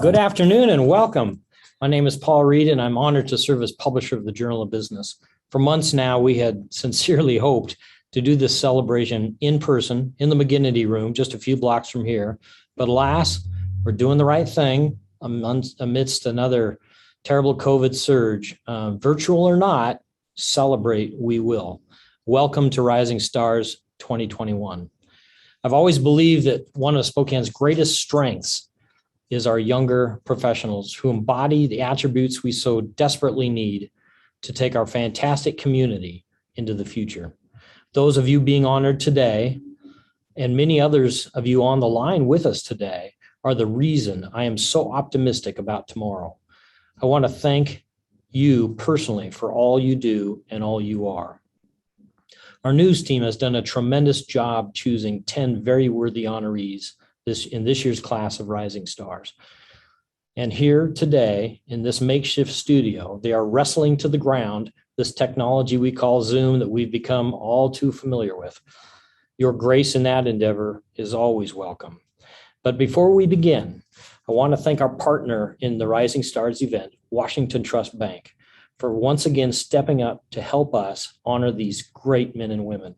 Good afternoon and welcome. My name is Paul Reed, and I'm honored to serve as publisher of the Journal of Business. For months now, we had sincerely hoped to do this celebration in person in the McGinnity Room, just a few blocks from here. But alas, we're doing the right thing amidst another terrible COVID surge. Virtual or not, celebrate we will. Welcome to Rising Stars 2021. I've always believed that one of Spokane's greatest strengths is our younger professionals who embody the attributes we so desperately need to take our fantastic community into the future. Those of you being honored today, and many others of you on the line with us today, are the reason I am so optimistic about tomorrow. I want to thank you personally for all you do and all you are. Our news team has done a tremendous job choosing 10 very worthy honorees in this year's class of Rising Stars. And here today in this makeshift studio, they are wrestling to the ground this technology we call Zoom that we've become all too familiar with. Your grace in that endeavor is always welcome. But before we begin, I want to thank our partner in the Rising Stars event, Washington Trust Bank, for once again stepping up to help us honor these great men and women.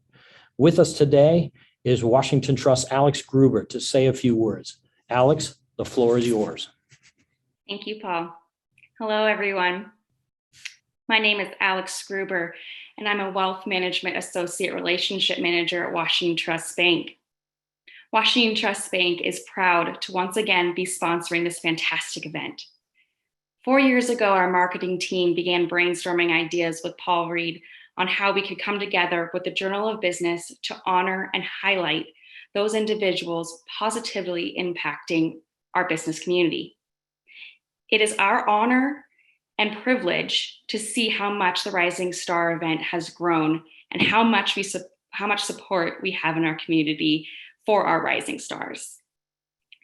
With us today is Washington Trust Alex Gruber to say a few words. Alex, the floor is yours. Thank you, Paul. Hello, everyone. My name is Alex Gruber, and I'm a Wealth Management Associate Relationship Manager at Washington Trust Bank. Washington Trust Bank is proud to once again be sponsoring this fantastic event. 4 years ago, our marketing team began brainstorming ideas with Paul Reed on how we could come together with the Journal of Business to honor and highlight those individuals positively impacting our business community. It is our honor and privilege to see how much the Rising Star event has grown and how much support we have in our community for our Rising Stars.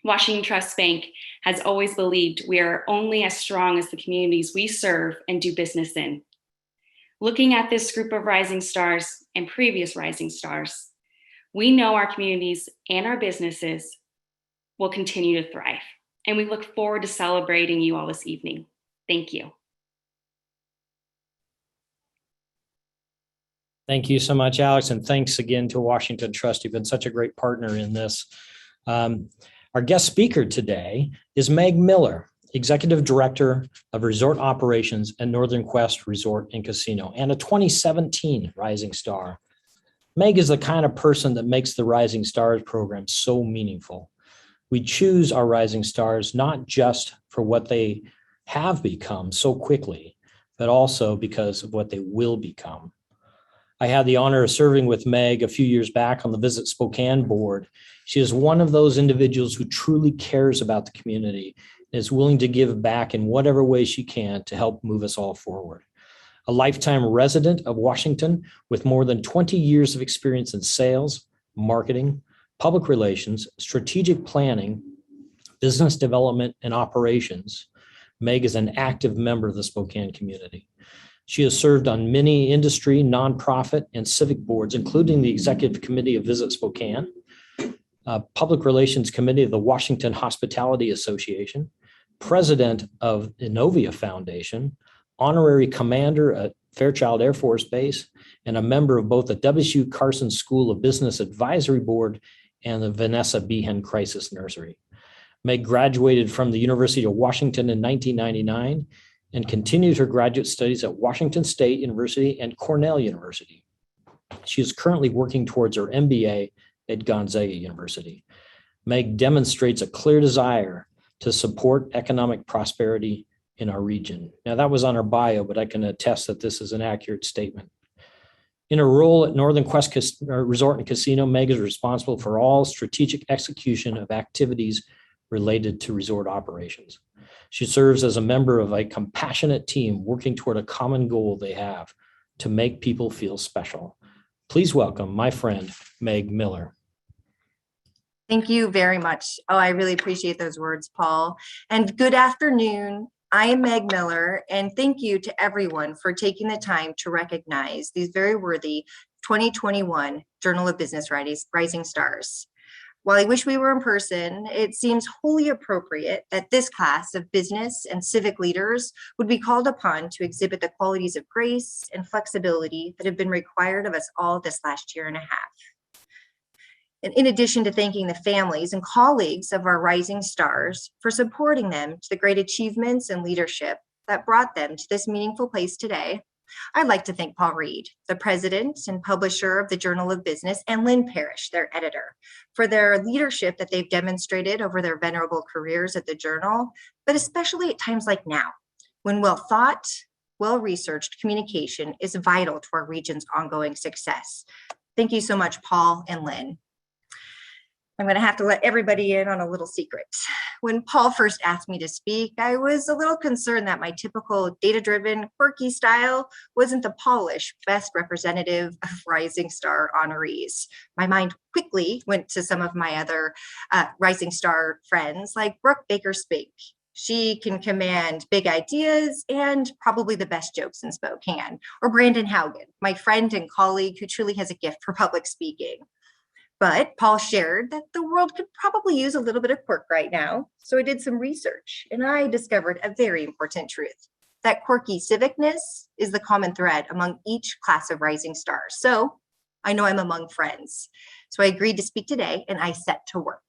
Washington Trust Bank has always believed we are only as strong as the communities we serve and do business in. Looking at this group of Rising Stars and previous Rising Stars, we know our communities and our businesses will continue to thrive, and we look forward to celebrating you all this evening. Thank you. Thank you so much, Alex, and thanks again to Washington Trust. You've been such a great partner in this. Our guest speaker today is Meg Miller, Executive Director of Resort Operations at Northern Quest Resort and Casino, and a 2017 Rising Star. Meg is the kind of person that makes the Rising Stars program so meaningful. We choose our Rising Stars not just for what they have become so quickly, but also because of what they will become. I had the honor of serving with Meg a few years back on the Visit Spokane board. She is one of those individuals who truly cares about the community and is willing to give back in whatever way she can to help move us all forward. A lifetime resident of Washington with more than 20 years of experience in sales, marketing, public relations, strategic planning, business development, and operations, Meg is an active member of the Spokane community. She has served on many industry, nonprofit, and civic boards, including the Executive Committee of Visit Spokane, Public Relations Committee of the Washington Hospitality Association, President of Innovia Foundation, Honorary Commander at Fairchild Air Force Base, and a member of both the WSU Carson School of Business Advisory Board and the Vanessa Behan Crisis Nursery. Meg graduated from the University of Washington in 1999 and continued her graduate studies at Washington State University and Cornell University. She is currently working towards her MBA at Gonzaga University. Meg demonstrates a clear desire to support economic prosperity in our region. Now, that was on her bio, but I can attest that this is an accurate statement. In her role at Northern Quest Resort and Casino, Meg is responsible for all strategic execution of activities related to resort operations. She serves as a member of a compassionate team working toward a common goal they have to make people feel special. Please welcome my friend, Meg Miller. Thank you very much. Oh, I really appreciate those words, Paul. And good afternoon. I am Meg Miller, and thank you to everyone for taking the time to recognize these very worthy 2021 Journal of Business Rising Stars. While I wish we were in person, it seems wholly appropriate that this class of business and civic leaders would be called upon to exhibit the qualities of grace and flexibility that have been required of us all this last year and a half. And in addition to thanking the families and colleagues of our rising stars for supporting them to the great achievements and leadership that brought them to this meaningful place today, I'd like to thank Paul Reed, the president and publisher of the Journal of Business, and Lynn Parrish, their editor, for their leadership that they've demonstrated over their venerable careers at the Journal, but especially at times like now, when well-thought, well-researched communication is vital to our region's ongoing success. Thank you so much, Paul and Lynn. I'm going to have to let everybody in on a little secret. When Paul first asked me to speak, I was a little concerned that my typical data-driven, quirky style wasn't the polished, best representative of Rising Star honorees. My mind quickly went to some of my other Rising Star friends, like Brooke Baker-Spink. She can command big ideas and probably the best jokes in Spokane. Or Brandon Haugen, my friend and colleague who truly has a gift for public speaking. But Paul shared that the world could probably use a little bit of quirk right now. So I did some research and I discovered a very important truth, that quirky civicness is the common thread among each class of Rising Stars. So I know I'm among friends. So I agreed to speak today and I set to work.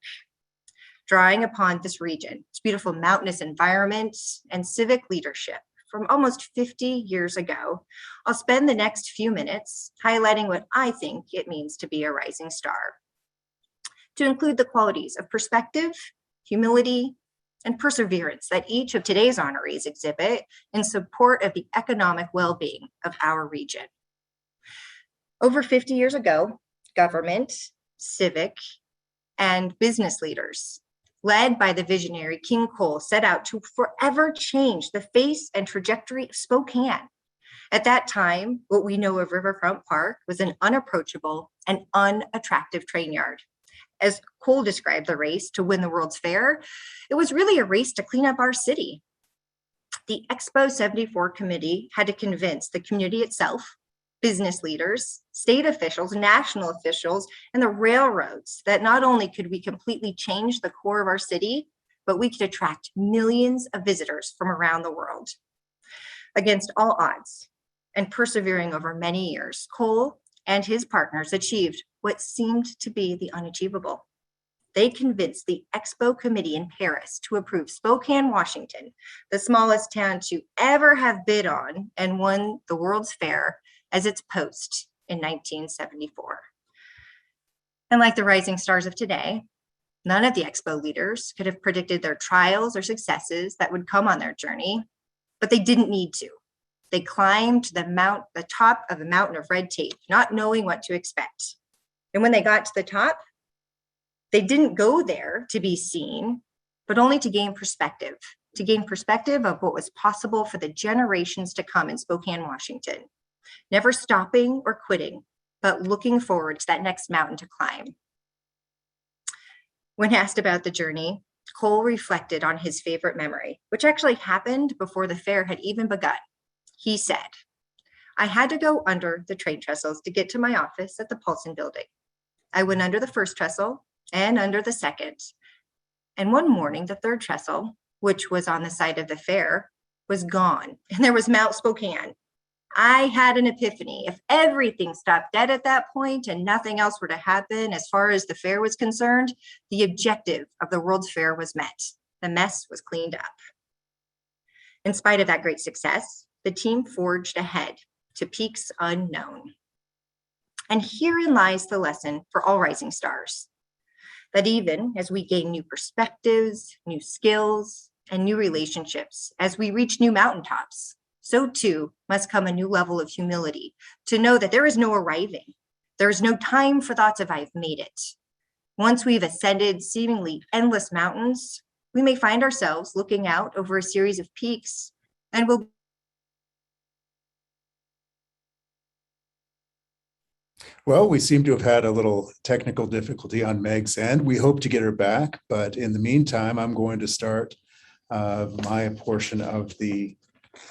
Drawing upon this region, its beautiful mountainous environment and civic leadership from almost 50 years ago, I'll spend the next few minutes highlighting what I think it means to be a rising star. To include the qualities of perspective, humility, and perseverance that each of today's honorees exhibit in support of the economic well-being of our region. Over 50 years ago, government, civic, and business leaders, led by the visionary King Cole, set out to forever change the face and trajectory of Spokane. At that time, what we know of Riverfront Park was an unapproachable and unattractive train yard. As Cole described the race to win the World's Fair, it was really a race to clean up our city. The Expo 74 committee had to convince the community itself, business leaders, state officials, national officials, and the railroads that not only could we completely change the core of our city, but we could attract millions of visitors from around the world. Against all odds and persevering over many years, Cole and his partners achieved what seemed to be the unachievable. They convinced the Expo Committee in Paris to approve Spokane, Washington, the smallest town to ever have bid on and won the World's Fair, as its post in 1974. And like the rising stars of today, none of the Expo leaders could have predicted their trials or successes that would come on their journey, but they didn't need to. They climbed the top of a mountain of red tape, not knowing what to expect. And when they got to the top, they didn't go there to be seen, but only to gain perspective of what was possible for the generations to come in Spokane, Washington. Never stopping or quitting, but looking forward to that next mountain to climb. When asked about the journey, Cole reflected on his favorite memory, which actually happened before the fair had even begun. He said, "I had to go under the train trestles to get to my office at the Paulson building. I went under the first trestle and under the second. And one morning, the third trestle, which was on the side of the fair, was gone, and there was Mount Spokane. I had an epiphany. If everything stopped dead at that point and nothing else were to happen as far as the fair was concerned, the objective of the World's Fair was met. The mess was cleaned up." In spite of that great success, the team forged ahead to peaks unknown. And herein lies the lesson for all rising stars, that even as we gain new perspectives, new skills, and new relationships, as we reach new mountaintops, so too must come a new level of humility to know that there is no arriving. There is no time for thoughts of "I've made it." Once we've ascended seemingly endless mountains, we may find ourselves looking out over a series of peaks and we'll Well, we seem to have had a little technical difficulty on Meg's end. We hope to get her back, but in the meantime, I'm going to start my portion of the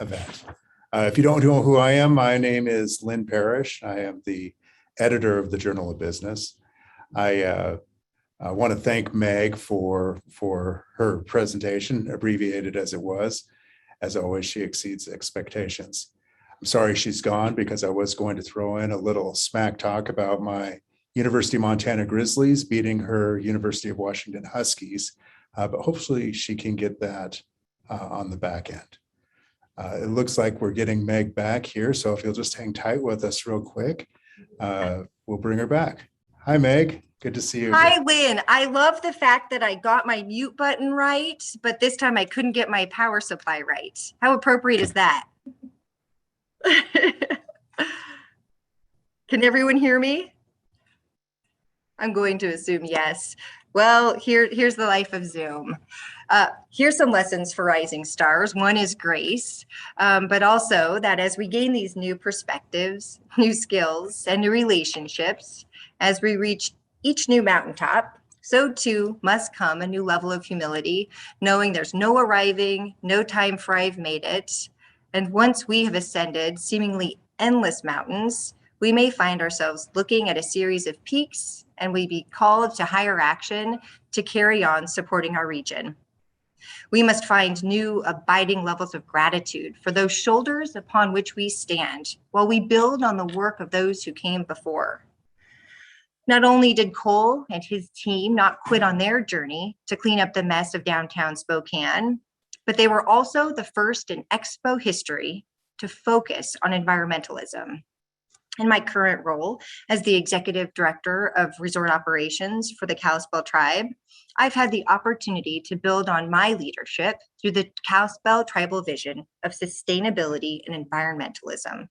event. If you don't know who I am, my name is Lynn Parrish. I am the editor of the Journal of Business. I I want to thank Meg for her presentation, abbreviated as it was. As always, she exceeds expectations. I'm sorry she's gone because I was going to throw in a little smack talk about my University of Montana Grizzlies beating her University of Washington Huskies, but hopefully she can get that on the back end. It looks like we're getting Meg back here, so if you'll just hang tight with us real quick, we'll bring her back. Hi, Meg. Good to see you again. Hi, Lynn. I love the fact that I got my mute button right, but this time I couldn't get my power supply right. How appropriate is that? Can everyone hear me? I'm going to assume yes. Well, here's the life of Zoom. Here's some lessons for rising stars. One is grace, but also that as we gain these new perspectives, new skills, and new relationships, as we reach each new mountaintop, so too must come a new level of humility, knowing there's no arriving, no time for I've made it. And once we have ascended seemingly endless mountains, we may find ourselves looking at a series of peaks, and we be called to higher action to carry on supporting our region. We must find new abiding levels of gratitude for those shoulders upon which we stand while we build on the work of those who came before. Not only did Cole and his team not quit on their journey to clean up the mess of downtown Spokane, but they were also the first in Expo history to focus on environmentalism. In my current role as the Executive Director of Resort Operations for the Kalispel Tribe, I've had the opportunity to build on my leadership through the Kalispel Tribal vision of sustainability and environmentalism.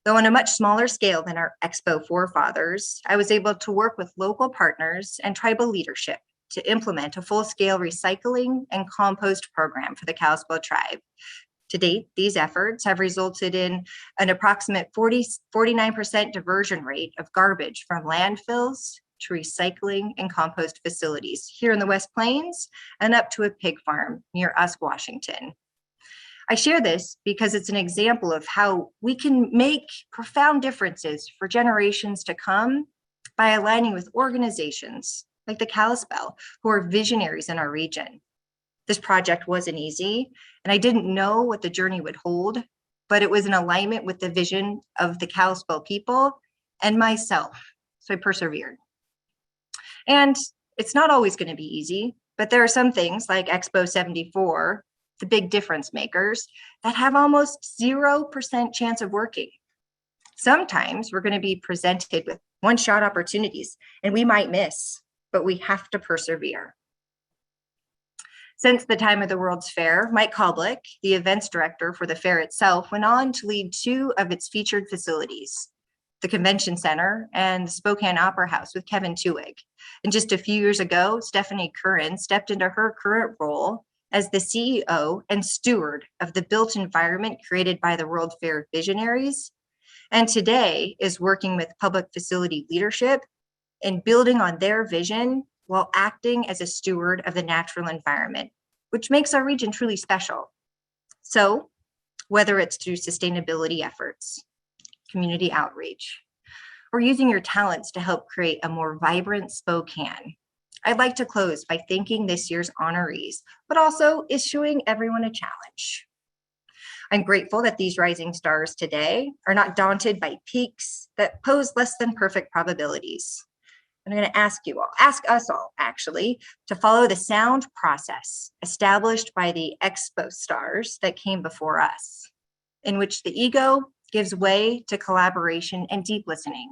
Though on a much smaller scale than our Expo forefathers, I was able to work with local partners and tribal leadership to implement a full-scale recycling and compost program for the Kalispel Tribe. To date, these efforts have resulted in an approximate 49% diversion rate of garbage from landfills to recycling and compost facilities here in the West Plains and up to a pig farm near Usk, Washington. I share this because it's an example of how we can make profound differences for generations to come by aligning with organizations like the Kalispel, who are visionaries in our region. This project wasn't easy, and I didn't know what the journey would hold, but it was in alignment with the vision of the Kalispel people and myself, so I persevered. And it's not always going to be easy, but there are some things like Expo 74, the big difference makers, that have almost 0% chance of working. Sometimes we're going to be presented with one-shot opportunities, and we might miss, but we have to persevere. Since the time of the World's Fair, Mike Koblick, the events director for the fair itself, went on to lead two of its featured facilities, the Convention Center and the Spokane Opera House with Kevin Tuig. And just a few years ago, Stephanie Curran stepped into her current role as the CEO and steward of the built environment created by the World Fair visionaries, and today is working with public facility leadership in building on their vision while acting as a steward of the natural environment, which makes our region truly special. So, whether it's through sustainability efforts, community outreach, or using your talents to help create a more vibrant Spokane, I'd like to close by thanking this year's honorees, but also issuing everyone a challenge. I'm grateful that these rising stars today are not daunted by peaks that pose less than perfect probabilities. I'm going to ask us all actually, to follow the sound process established by the Expo stars that came before us, in which the ego gives way to collaboration and deep listening,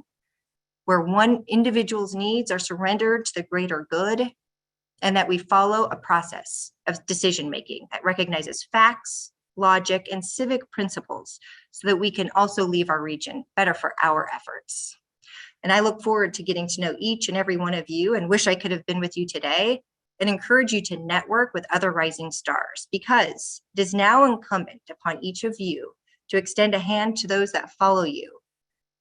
where one individual's needs are surrendered to the greater good, and that we follow a process of decision-making that recognizes facts, logic, and civic principles so that we can also leave our region better for our efforts. And I look forward to getting to know each and every one of you and wish I could have been with you today and encourage you to network with other rising stars, because it is now incumbent upon each of you to extend a hand to those that follow you,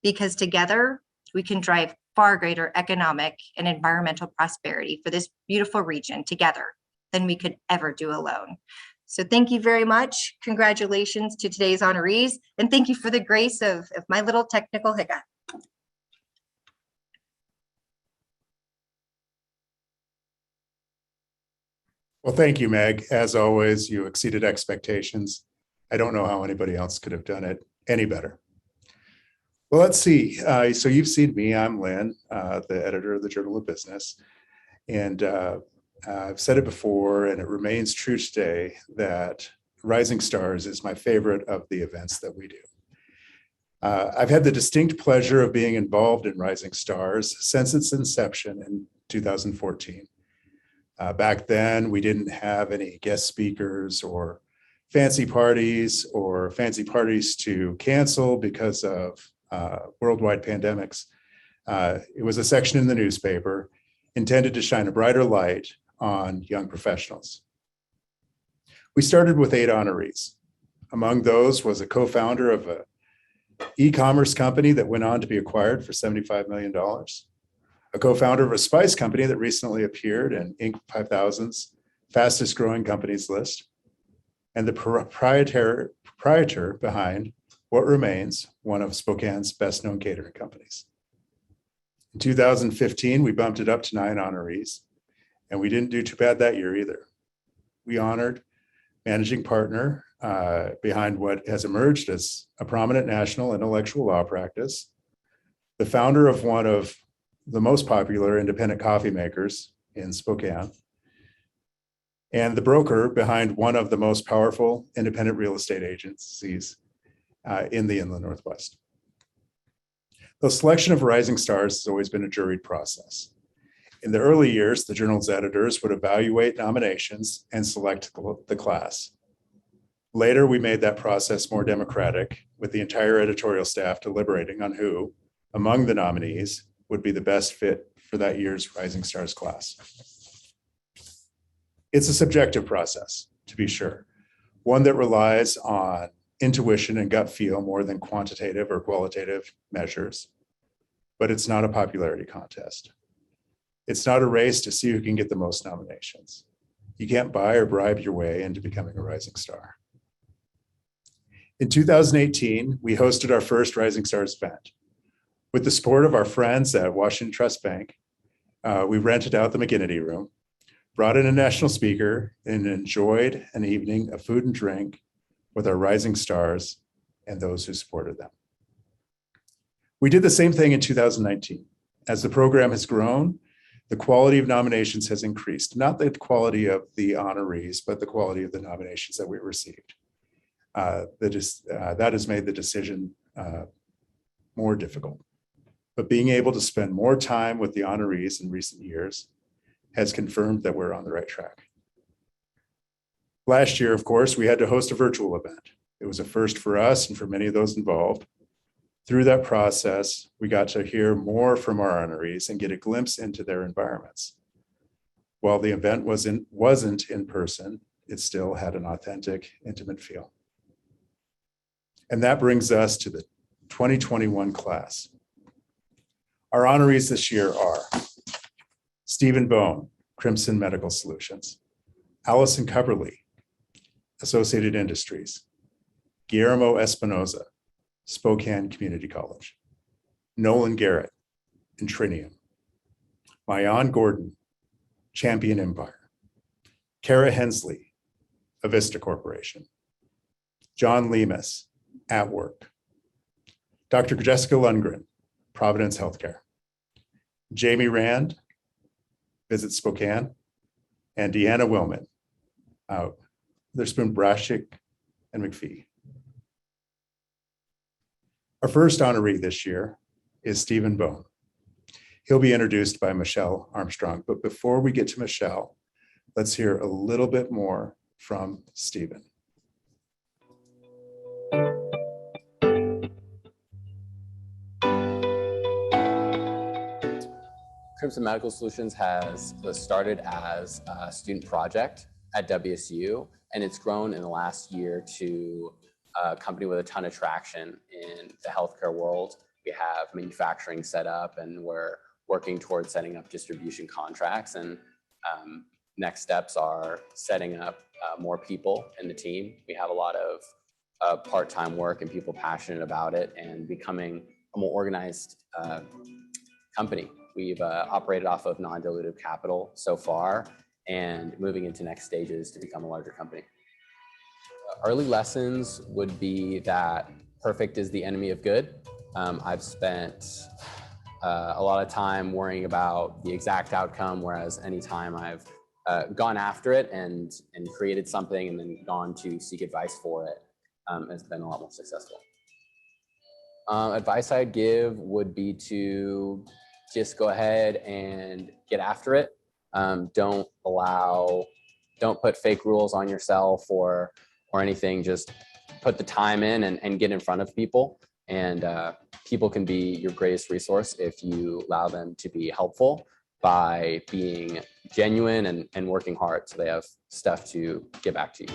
because together we can drive far greater economic and environmental prosperity for this beautiful region together than we could ever do alone. So thank you very much. Congratulations to today's honorees, and thank you for the grace of my little technical hiccup. Well, thank you, Meg. As always, you exceeded expectations. I don't know how anybody else could have done it any better. Well, let's see. So you've seen me. I'm Lynn, the editor of the Journal of Business. And I've said it before, and it remains true today, that Rising Stars is my favorite of the events that we do. I've had the distinct pleasure of being involved in Rising Stars since its inception in 2014. Back then, we didn't have any guest speakers or fancy parties to cancel because of worldwide pandemics. It was a section in the newspaper intended to shine a brighter light on young professionals. We started with 8 honorees. Among those was a co-founder of an e-commerce company that went on to be acquired for $75 million. A co-founder of a spice company that recently appeared in Inc. 5000's fastest growing companies list, and the proprietor behind what remains one of Spokane's best known catering companies. In 2015, we bumped it up to 9 honorees, and we didn't do too bad that year either. We honored managing partner behind what has emerged as a prominent national intellectual law practice, the founder of one of the most popular independent coffee makers in Spokane, and the broker behind one of the most powerful independent real estate agencies in the Inland Northwest. The selection of Rising Stars has always been a juried process. In the early years, the journal's editors would evaluate nominations and select the class. Later, we made that process more democratic, with the entire editorial staff deliberating on who, among the nominees, would be the best fit for that year's Rising Stars class. It's a subjective process, to be sure, one that relies on intuition and gut feel more than quantitative or qualitative measures, but it's not a popularity contest. It's not a race to see who can get the most nominations. You can't buy or bribe your way into becoming a Rising Star. In 2018, we hosted our first Rising Stars event. With the support of our friends at Washington Trust Bank, we rented out the McGinnity Room, brought in a national speaker, and enjoyed an evening of food and drink with our Rising Stars and those who supported them. We did the same thing in 2019. As the program has grown, the quality of nominations has increased, not the quality of the honorees, but the quality of the nominations that we received. That has made the decision more difficult. But being able to spend more time with the honorees in recent years has confirmed that we're on the right track. Last year, of course, we had to host a virtual event. It was a first for us and for many of those involved. Through that process, we got to hear more from our honorees and get a glimpse into their environments. While the event wasn't in person, it still had an authentic, intimate feel. And that brings us to the 2021 class. Our honorees this year are Stephen Bone, Crimson Medical Solutions, Allison Cubberly, Associated Industries, Guillermo Espinoza, Spokane Community College, Nolan Garrett, Intrinium, Mayan Gordon, Champion Empire, Kara Hensley, Avista Corporation, John Lemus, At Work, Dr. Jessica Lundgren, Providence Healthcare, Jamie Rand, Visit Spokane, and Deanna Willman, Witherspoon Brashick and McPhee. Our first honoree this year is Stephen Bone. He'll be introduced by Michelle Armstrong, but before we get to Michelle, let's hear a little bit more from Stephen. Crimson Medical Solutions has started as a student project at WSU, and it's grown in the last year to a company with a ton of traction in the healthcare world. We have manufacturing set up, and we're working towards setting up distribution contracts. And next steps are setting up more people in the team. We have a lot of part-time work and people passionate about it, and becoming a more organized company. We've operated off of non-dilutive capital so far, and moving into next stages to become a larger company. Early lessons would be that perfect is the enemy of good. I've spent a lot of time worrying about the exact outcome, whereas anytime I've gone after it and created something and then gone to seek advice for it, it's been a lot more successful. Advice I'd give would be to just go ahead and get after it. Don't put fake rules on yourself or anything. Just put the time in and get in front of people. And people can be your greatest resource if you allow them to be helpful by being genuine and working hard so they have stuff to get back to you.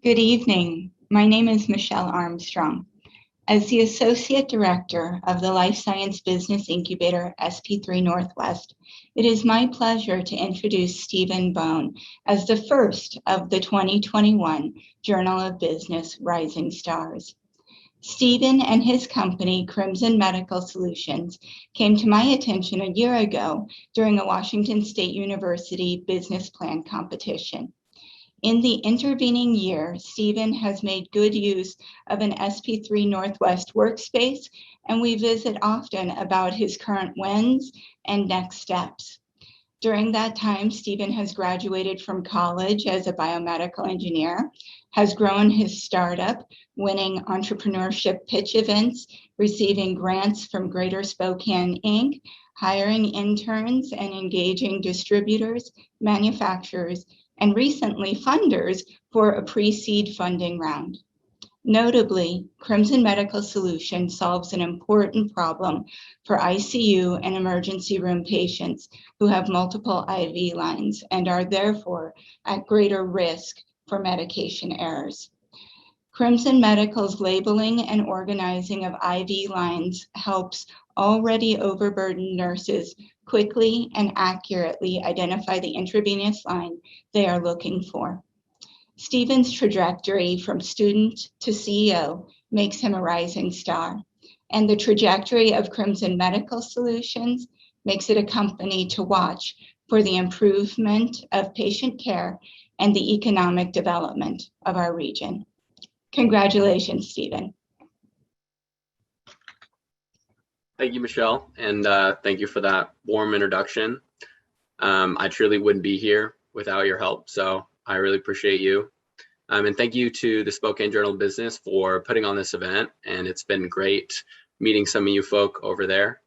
Good evening. My name is Michelle Armstrong. As the Associate Director of the Life Science Business Incubator SP3 Northwest, it is my pleasure to introduce Stephen Bone as the first of the 2021 Journal of Business Rising Stars. Stephen and his company, Crimson Medical Solutions, came to my attention a year ago during a Washington State University business plan competition. In the intervening year, Stephen has made good use of an SP3 Northwest workspace, and we visit often about his current wins and next steps. During that time, Stephen has graduated from college as a biomedical engineer, has grown his startup, winning entrepreneurship pitch events, receiving grants from Greater Spokane, Inc., hiring interns and engaging distributors, manufacturers, and recently funders for a pre-seed funding round. Notably, Crimson Medical Solutions solves an important problem for ICU and emergency room patients who have multiple IV lines and are therefore at greater risk for medication errors. Crimson Medical's labeling and organizing of IV lines helps already overburdened nurses quickly and accurately identify the intravenous line they are looking for. Stephen's trajectory from student to CEO makes him a rising star, and the trajectory of Crimson Medical Solutions makes it a company to watch for the improvement of patient care and the economic development of our region. Congratulations, Stephen. Thank you, Michelle, and thank you for that warm introduction. I truly wouldn't be here without your help, so I really appreciate you. And thank you to the Spokane Journal of Business for putting on this event, and it's been great meeting some of you folk over there.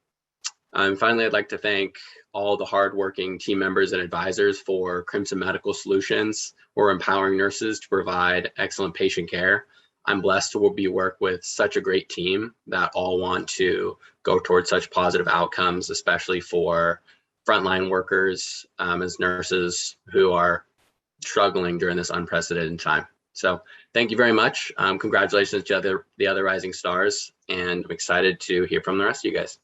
Finally, I'd like to thank all the hardworking team members and advisors for Crimson Medical Solutions, who are empowering nurses to provide excellent patient care. I'm blessed to be work with such a great team that all want to go towards such positive outcomes, especially for frontline workers as nurses who are struggling during this unprecedented time. So thank you very much. Congratulations to the other rising stars, and I'm excited to hear from the rest of you guys.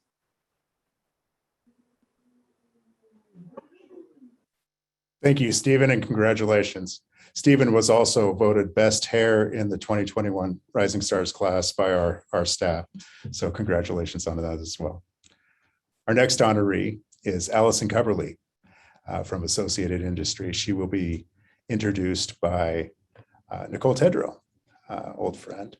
Thank you, Stephen, and congratulations. Stephen was also voted best hair in the 2021 Rising Stars class by our staff. So congratulations on that as well. Our next honoree is Allison Coverly from Associated Industries. She will be introduced by Nicole Tedrow, old friend.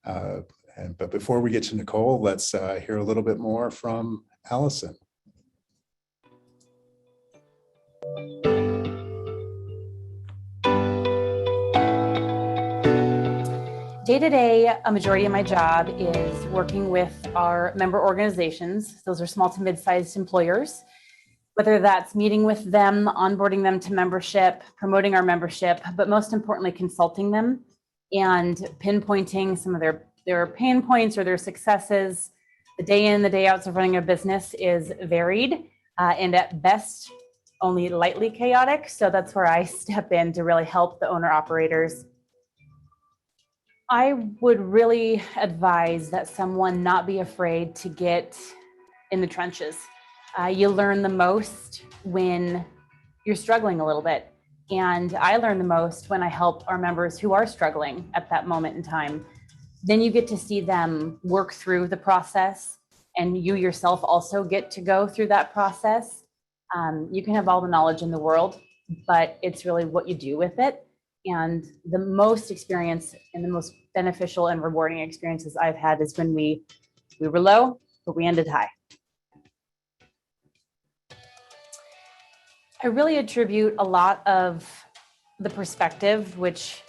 But before we get to Nicole, let's hear a little bit more from Allison. Day to day, a majority of my job is working with our member organizations. Those are small to mid-sized employers, whether that's meeting with them, onboarding them to membership, promoting our membership, but most importantly, consulting them and pinpointing some of their pain points or their successes. The day in, the day outs of running a business is varied and at best only lightly chaotic. So that's where I step in to really help the owner operators. I would really advise that someone not be afraid to get in the trenches. You learn the most when you're struggling a little bit. And I learn the most when I help our members who are struggling at that moment in time. Then you get to see them work through the process, and you yourself also get to go through that process. You can have all the knowledge in the world, but it's really what you do with it. And the most experience and the most beneficial and rewarding experiences I've had is when we were low, but we ended high. I really attribute a lot of the perspective, which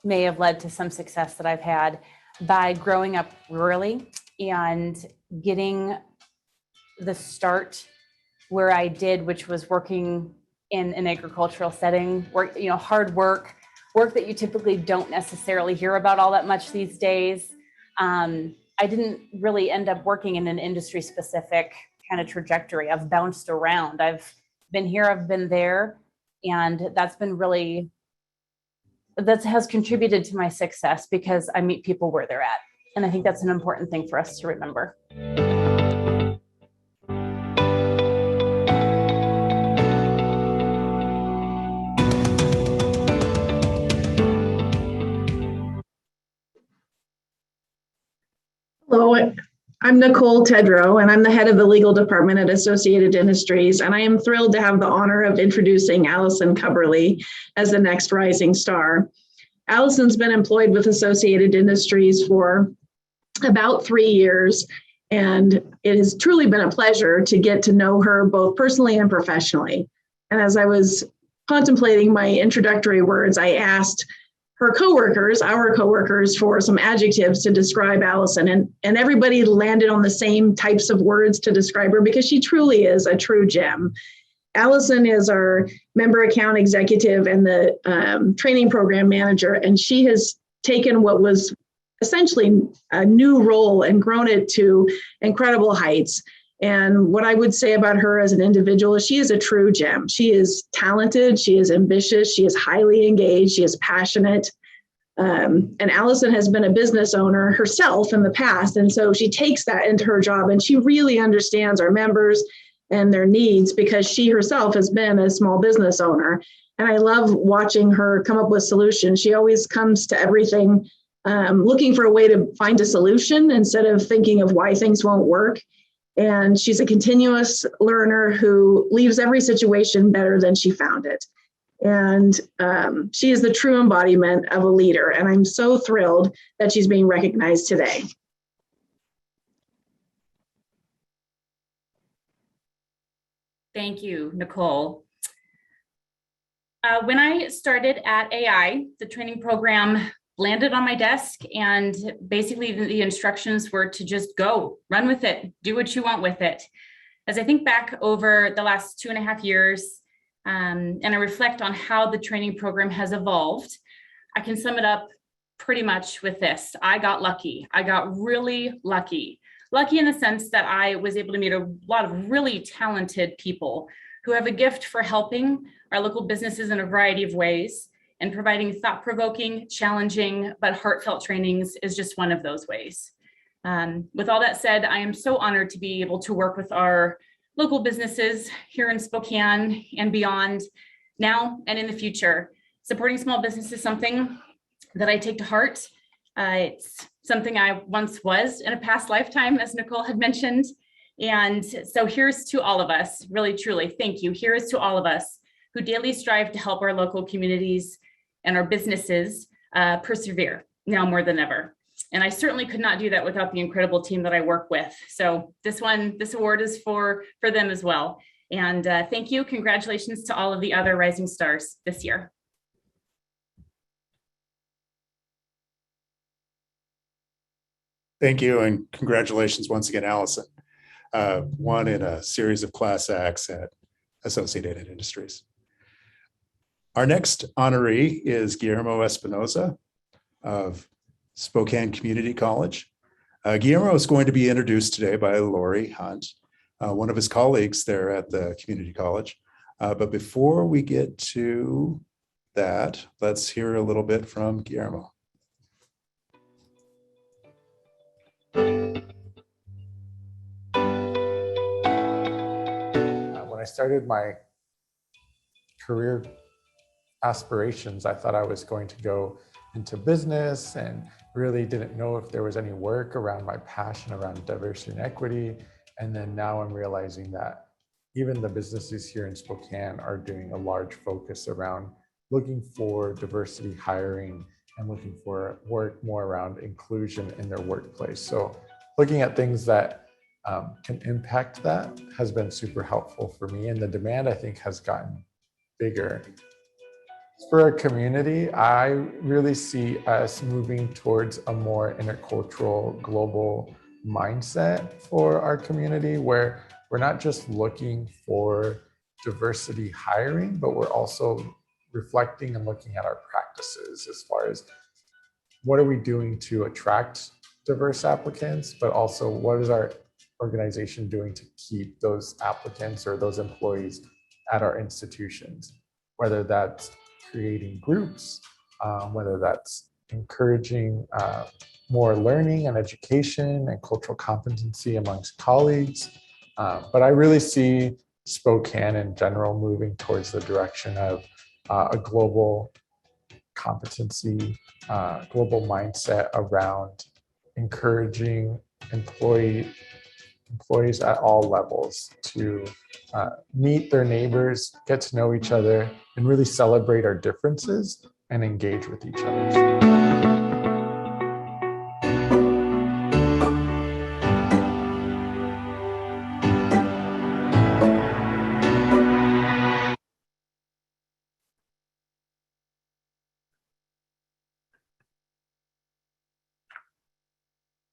may have led to some success that I've had, by growing up rurally and getting the start where I did, which was working in an agricultural setting, hard work that you typically don't necessarily hear about all that much these days. I didn't really end up working in an industry specific kind of trajectory. I've bounced around. I've been here, I've been there, and that has contributed to my success because I meet people where they're at. And I think that's an important thing for us to remember. Hello, I'm Nicole Tedrow, and I'm the head of the legal department at Associated Industries, and I am thrilled to have the honor of introducing Allison Cubberly as the next rising star. Allison's been employed with Associated Industries for about 3 years, and it has truly been a pleasure to get to know her both personally and professionally. And as I was contemplating my introductory words, I asked our coworkers, for some adjectives to describe Allison, and everybody landed on the same types of words to describe her because she truly is a true gem. Allison is our member account executive and the training program manager, and she has taken what was essentially a new role and grown it to incredible heights. And what I would say about her as an individual is she is a true gem. She is talented, she is ambitious, she is highly engaged, she is passionate. And Allison has been a business owner herself in the past. And so she takes that into her job, and she really understands our members and their needs because she herself has been a small business owner. And I love watching her come up with solutions. She always comes to everything looking for a way to find a solution instead of thinking of why things won't work. And she's a continuous learner who leaves every situation better than she found it. And she is the true embodiment of a leader. And I'm so thrilled that she's being recognized today. Thank you, Nicole. When I started at AI, the training program landed on my desk, and basically the instructions were to just go, run with it, do what you want with it. As I think back over the last 2.5 years, and I reflect on how the training program has evolved, I can sum it up pretty much with this. I got lucky. I got really lucky. Lucky in the sense that I was able to meet a lot of really talented people who have a gift for helping our local businesses in a variety of ways, and providing thought-provoking, challenging, but heartfelt trainings is just one of those ways. With all that said, I am so honored to be able to work with our local businesses here in Spokane and beyond, now and in the future. Supporting small business is something that I take to heart. It's something I once was in a past lifetime, as Nicole had mentioned. And so here's to all of us, really, truly, thank you. Here's to all of us who daily strive to help our local communities and our businesses persevere now more than ever. And I certainly could not do that without the incredible team that I work with. So this award is for them as well. And thank you. Congratulations to all of the other rising stars this year. Thank you, and congratulations once again, Allison. One in a series of class acts at Associated Industries. Our next honoree is Guillermo Espinoza of Spokane Community College. Guillermo is going to be introduced today by Lori Hunt, one of his colleagues there at the community college. But before we get to that, let's hear a little bit from Guillermo. When I started my career aspirations. I thought I was going to go into business and really didn't know if there was any work around my passion around diversity and equity. And then now I'm realizing that even the businesses here in Spokane are doing a large focus around looking for diversity hiring and looking for work more around inclusion in their workplace. So looking at things that can impact that has been super helpful for me. And the demand, I think, has gotten bigger. For our community, I really see us moving towards a more intercultural, global mindset for our community, where we're not just looking for diversity hiring, but we're also reflecting and looking at our practices as far as what are we doing to attract diverse applicants, but also what is our organization doing to keep those applicants or those employees at our institutions, whether that's creating groups, whether that's encouraging more learning and education and cultural competency amongst colleagues. But I really see Spokane in general moving towards the direction of a global competency, global mindset around encouraging employees at all levels to meet their neighbors, get to know each other, and really celebrate our differences and engage with each other.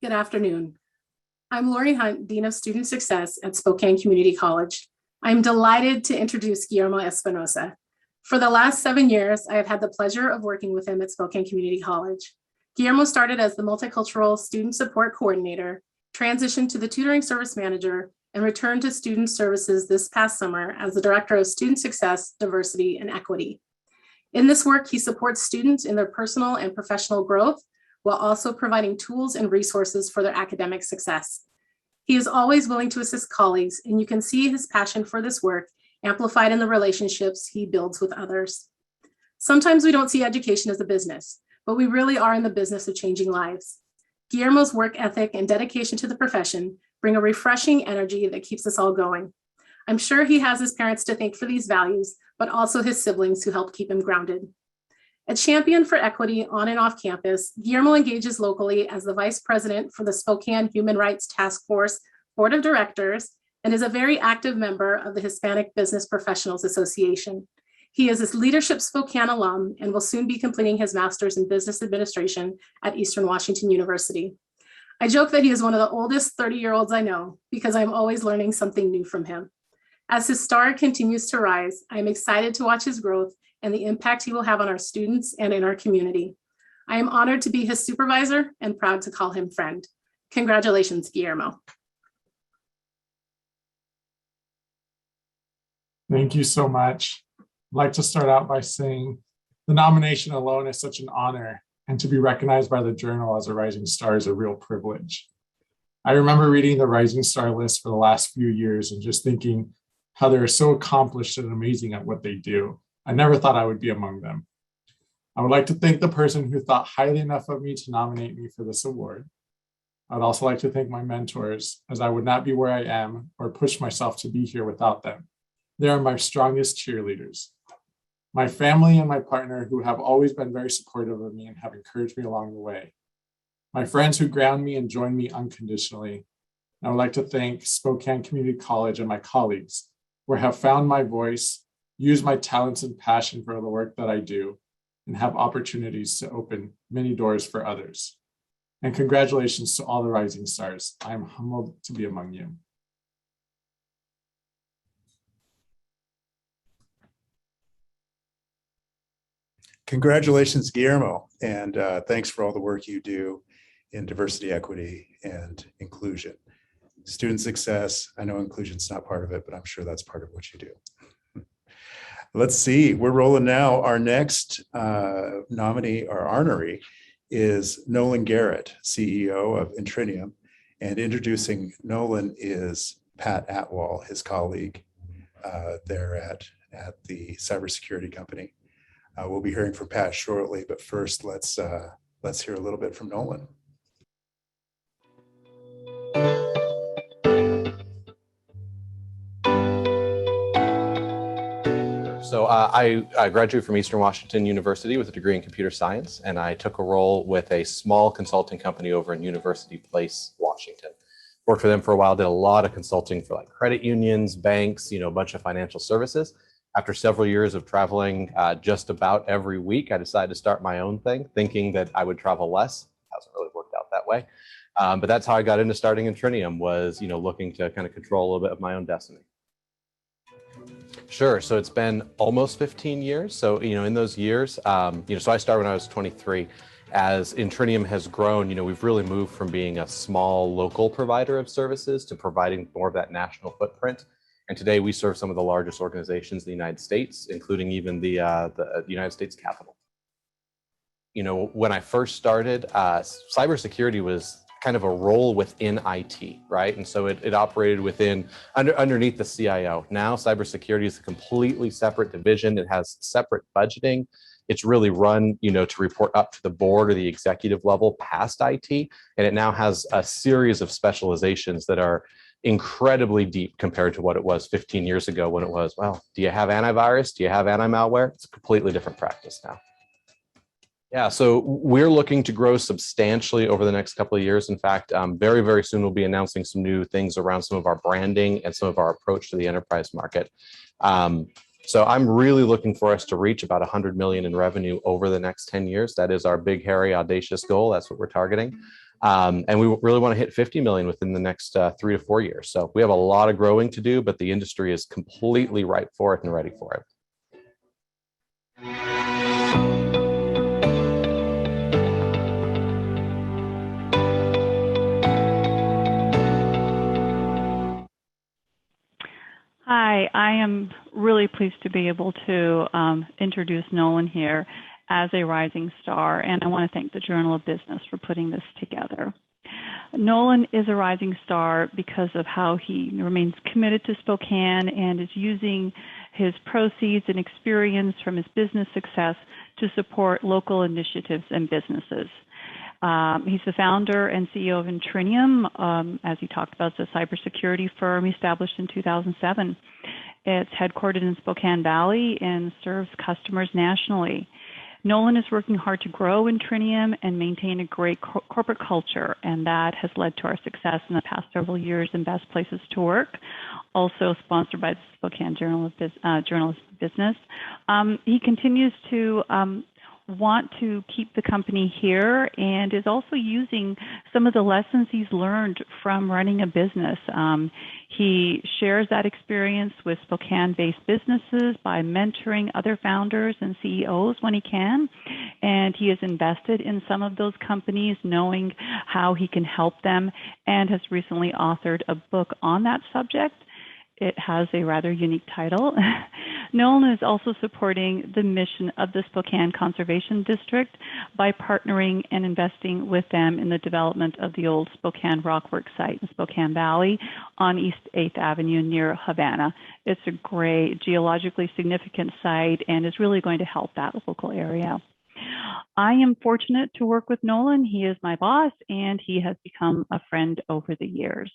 Good afternoon. I'm Lori Hunt, Dean of Student Success at Spokane Community College. I'm delighted to introduce Guillermo Espinosa. For the last 7 years, I have had the pleasure of working with him at Spokane Community College. Guillermo started as the Multicultural Student Support Coordinator, transitioned to the Tutoring Service Manager, and returned to Student Services this past summer as the Director of Student Success, Diversity, and Equity. In this work, he supports students in their personal and professional growth, while also providing tools and resources for their academic success. He is always willing to assist colleagues, and you can see his passion for this work amplified in the relationships he builds with others. Sometimes we don't see education as a business, but we really are in the business of changing lives. Guillermo's work ethic and dedication to the profession bring a refreshing energy that keeps us all going. I'm sure he has his parents to thank for these values, but also his siblings who help keep him grounded. A champion for equity on and off campus, Guillermo engages locally as the Vice President for the Spokane Human Rights Task Force Board of Directors and is a very active member of the Hispanic Business Professionals Association. He is a Leadership Spokane alum and will soon be completing his master's in business administration at Eastern Washington University. I joke that he is one of the oldest 30-year-olds I know because I'm always learning something new from him. As his star continues to rise, I am excited to watch his growth and the impact he will have on our students and in our community. I am honored to be his supervisor and proud to call him friend. Congratulations, Guillermo. Thank you so much. I'd like to start out by saying the nomination alone is such an honor, and to be recognized by the Journal as a Rising Star is a real privilege. I remember reading the Rising Star list for the last few years and just thinking how they're so accomplished and amazing at what they do. I never thought I would be among them. I would like to thank the person who thought highly enough of me to nominate me for this award. I'd also like to thank my mentors, as I would not be where I am or push myself to be here without them. They are my strongest cheerleaders. My family and my partner, who have always been very supportive of me and have encouraged me along the way. My friends who ground me and join me unconditionally. I would like to thank Spokane Community College and my colleagues, where I have found my voice, use my talents and passion for the work that I do, and have opportunities to open many doors for others. And congratulations to all the Rising Stars. I am humbled to be among you. Congratulations, Guillermo, and thanks for all the work you do in diversity, equity, and inclusion. Student success, I know inclusion's not part of it, but I'm sure that's part of what you do. Let's see, we're rolling now. Our next nominee or honoree is Nolan Garrett, CEO of Intrinium. And introducing Nolan is Pat Atwall, his colleague there at the cybersecurity company. We'll be hearing from Pat shortly, but first let's hear a little bit from Nolan. So I graduated from Eastern Washington University with a degree in computer science, and I took a role with a small consulting company over in University Place, Washington. Worked for them for a while, did a lot of consulting for like credit unions, banks, a bunch of financial services. After several years of traveling just about every week, I decided to start my own thing, thinking that I would travel less. Hasn't really worked out that way. But that's how I got into starting Intrinium, was looking to kind of control a little bit of my own destiny. Sure. So it's been almost 15 years. So, in those years, so I started when I was 23. As Intrinium has grown, we've really moved from being a small local provider of services to providing more of that national footprint. And today we serve some of the largest organizations in the United States, including even the United States Capitol. When I first started, cybersecurity was kind of a role within IT, right? And so it operated underneath the CIO. Now cybersecurity is a completely separate division. It has separate budgeting. It's really run, to report up to the board or the executive level past IT. And it now has a series of specializations that are incredibly deep compared to what it was 15 years ago, when it was, well, do you have antivirus? Do you have anti-malware? It's a completely different practice now. Yeah, so we're looking to grow substantially over the next couple of years. In fact, very, very soon we'll be announcing some new things around some of our branding and some of our approach to the enterprise market. So I'm really looking for us to reach about 100 million in revenue over the next 10 years. That is our big, hairy, audacious goal. That's what we're targeting. And we really want to hit 50 million within the next 3 to 4 years. So we have a lot of growing to do, but the industry is completely ripe for it and ready for it. Hi, I am really pleased to be able to introduce Nolan here as a rising star, and I want to thank the Journal of Business for putting this together. Nolan is a rising star because of how he remains committed to Spokane and is using his proceeds and experience from his business success to support local initiatives and businesses. He's the founder and CEO of Intrinium. As he talked about, it's a cybersecurity firm established in 2007. It's headquartered in Spokane Valley and serves customers nationally. Nolan is working hard to grow Intrinium and maintain a great corporate culture, and that has led to our success in the past several years in Best Places to Work, also sponsored by the Spokane Journal of Business. He continues to want to keep the company here and is also using some of the lessons he's learned from running a business. He shares that experience with Spokane-based businesses by mentoring other founders and CEOs when he can, and he has invested in some of those companies, knowing how he can help them, and has recently authored a book on that subject. It has a rather unique title. Nolan is also supporting the mission of the Spokane Conservation District by partnering and investing with them in the development of the old Spokane Rockworks site in Spokane Valley on East 8th Avenue near Havana. It's a great geologically significant site and is really going to help that local area. I am fortunate to work with Nolan. He is my boss and he has become a friend over the years.